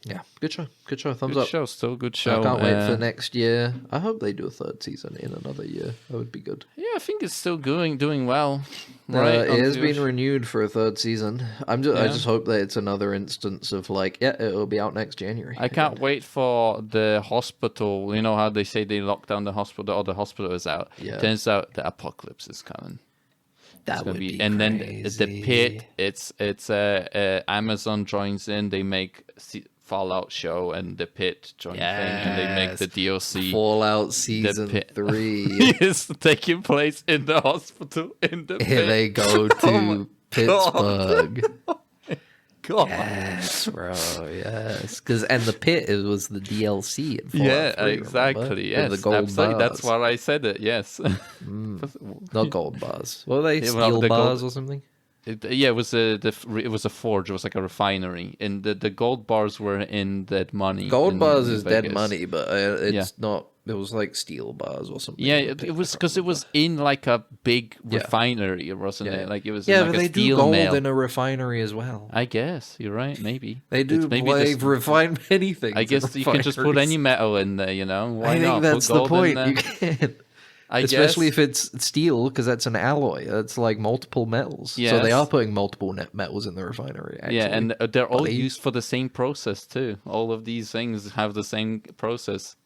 Yeah, good show. Thumbs up. Still good show. I can't wait for next year. I hope they do a third season in another year. That would be good. Yeah, I think it's still doing well. Right, it has been renewed for a third season. I just hope that it's another instance of like, it'll be out next January. I can't wait for the hospital. You know how they say they lock down the hospital, or the hospital is out. Yeah. Turns out the apocalypse is coming. That would be and crazy. Then the pit. It's Amazon joins in. They make Fallout show and the pit join thing, and they make the DLC Fallout season 3 is taking place in the hospital in the pit. Here they go to Pittsburgh. God. Yes, bro. Yes, and the pit was the DLC. In Fallout 3, exactly. Remember? Yes, with the gold absolutely. bars. That's why I said it. Yes, Not gold bars. What were they? Steel bars or something? It was a forge. It was like a refinery, and the gold bars were in Dead Money. Gold bars is Dead Money, but it's not. It was like steel bars or something. Yeah, it was because it was in like a big refinery, wasn't it? Like it was. Yeah, in like but a they do steel gold mill. in a refinery as well. I guess you're right. Maybe they do. Refine many things. I guess you can just put any metal in there. You know, why I think not? that's Put the gold point. in You there. can. I Especially guess. if it's steel, because that's an alloy. That's like multiple metals. Yes. So they are putting multiple metals in the refinery. Actually. Yeah, and they're all used for the same process too. All of these things have the same process.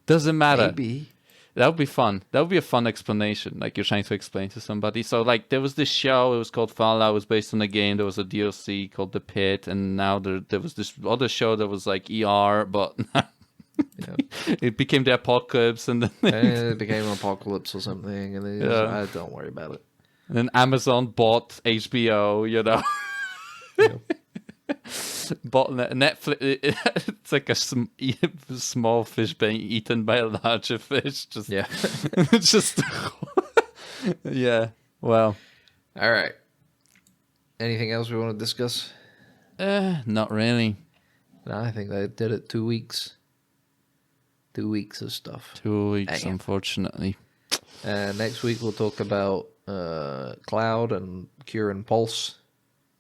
Doesn't matter. Maybe. That would be fun. That would be a fun explanation, like you're trying to explain to somebody. So, like, there was this show. It was called Fallout. It was based on a game. There was a DLC called The Pit, and now there was this other show that was like ER, but it became the Apocalypse, and then It became Apocalypse or something, and then don't worry about it. And then Amazon bought HBO. You know. But Netflix, it's like a small fish being eaten by a larger fish. Just yeah. Well, all right. Anything else we want to discuss? Not really. No, I think they did it. 2 weeks. 2 weeks of stuff. 2 weeks, unfortunately. Next week we'll talk about Cloud and Cure and Pulse.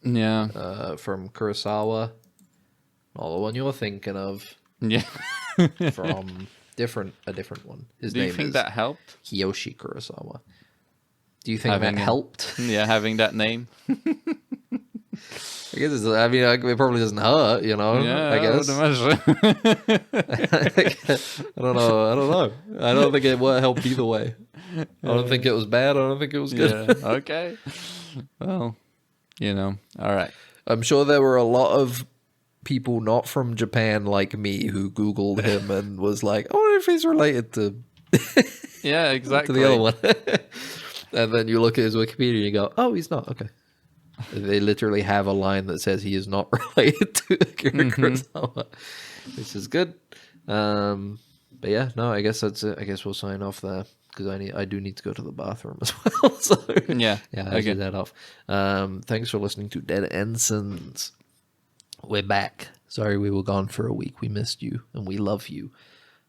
Yeah. From Kurosawa. Not the one you're thinking of. Yeah. From a different one. His Do name you think is that helped? Kiyoshi Kurosawa. Do you think that helped? Yeah, having that name. I guess it probably doesn't hurt, you know. Yeah, I guess. I would imagine. I don't know. I don't think it would help either way. I don't think it was bad. I don't think it was good. Yeah. Okay. Well, all right. I'm sure there were a lot of people not from Japan like me who Googled him and was like, I wonder if he's related to Yeah, exactly. to the other one. And then you look at his Wikipedia and you go, oh, he's not. Okay. They literally have a line that says he is not related to Akira Kurosawa, which is good. But yeah, no, I guess that's it. I guess we'll sign off there because I do need to go to the bathroom as well. So Yeah. I should head off. Thanks for listening to Dead Ensigns. We're back. Sorry we were gone for a week. We missed you and we love you.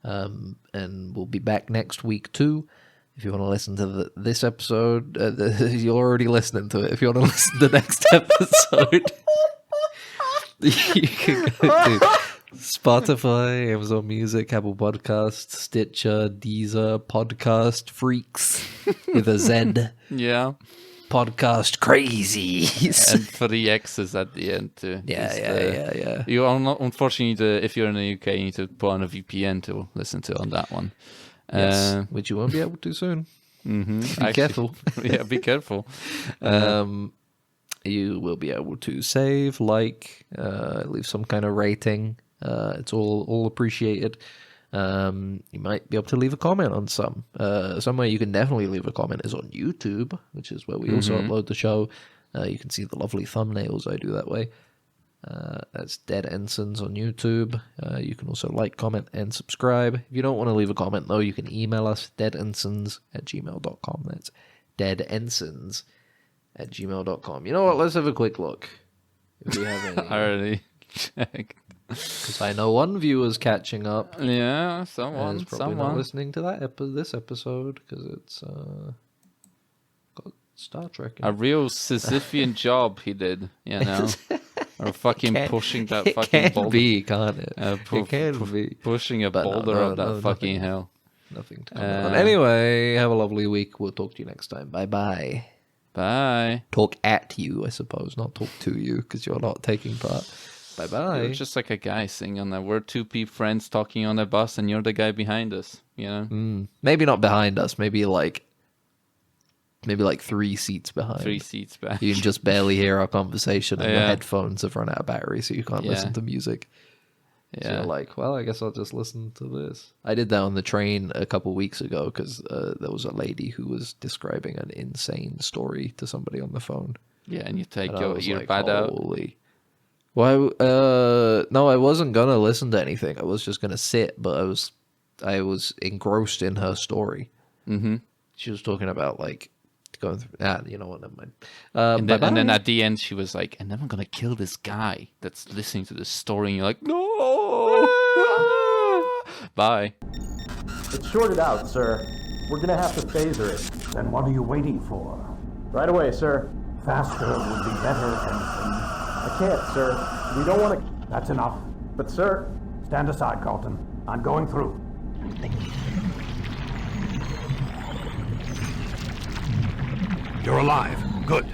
And we'll be back next week too. If you want to listen to this episode, you're already listening to it. If you want to listen to the next episode, you can go to Spotify, Amazon Music, Apple Podcasts, Stitcher, Deezer, Podcast Freaks with a Z. Yeah. Podcast Crazies. And 3 X's at the end too. Yeah. You are not, unfortunately, if you're in the UK, you need to put on a VPN to listen to on that one. Yes, which you won't be able to soon. Mm-hmm. Be careful. Yeah, be careful. You will be able to save, leave some kind of rating. It's all appreciated. You might be able to leave a comment on some. Somewhere you can definitely leave a comment is on YouTube, which is where we also upload the show. You can see the lovely thumbnails I do that way. That's Dead Ensigns on YouTube. You can also like, comment, and subscribe. If you don't want to leave a comment, though, you can email us, deadensigns@gmail.com. That's deadensigns@gmail.com. You know what? Let's have a quick look. If we have any. I already checked. Because I know one viewer's catching up. Yeah, someone. Not listening to this episode because it's got Star Trek. A real Sisyphean job he did, you know. Or fucking pushing that fucking boulder. It can't be. It can be. Pushing a boulder up that fucking hill. Nothing to comment on. Anyway, have a lovely week. We'll talk to you next time. Bye-bye. Bye. Talk at you, I suppose, not talk to you, because you're not taking part. Bye-bye. You're just like a guy singing on that. We're 2 friends talking on a bus, and you're the guy behind us, you know? Maybe not behind us. Maybe like 3 seats behind. 3 seats back. You can just barely hear our conversation, and the headphones have run out of battery, so you can't listen to music. Yeah. So you're like, well, I guess I'll just listen to this. I did that on the train a couple weeks ago because there was a lady who was describing an insane story to somebody on the phone. Yeah, and you take your earbud out. Well, no, I wasn't gonna listen to anything. I was just gonna sit, but I was engrossed in her story. Mm-hmm. She was talking about like going through. You know what? Never mind. And then at the end, she was like, "And then I'm gonna kill this guy that's listening to this story." And you're like, "No!" Bye. It's shorted out, sir. We're gonna have to phaser it. Then what are you waiting for? Right away, sir. Faster would be better, Ensign. I can't, sir. We don't want to... That's enough. But, sir... Stand aside, Carlton. I'm going through. You're alive. Good.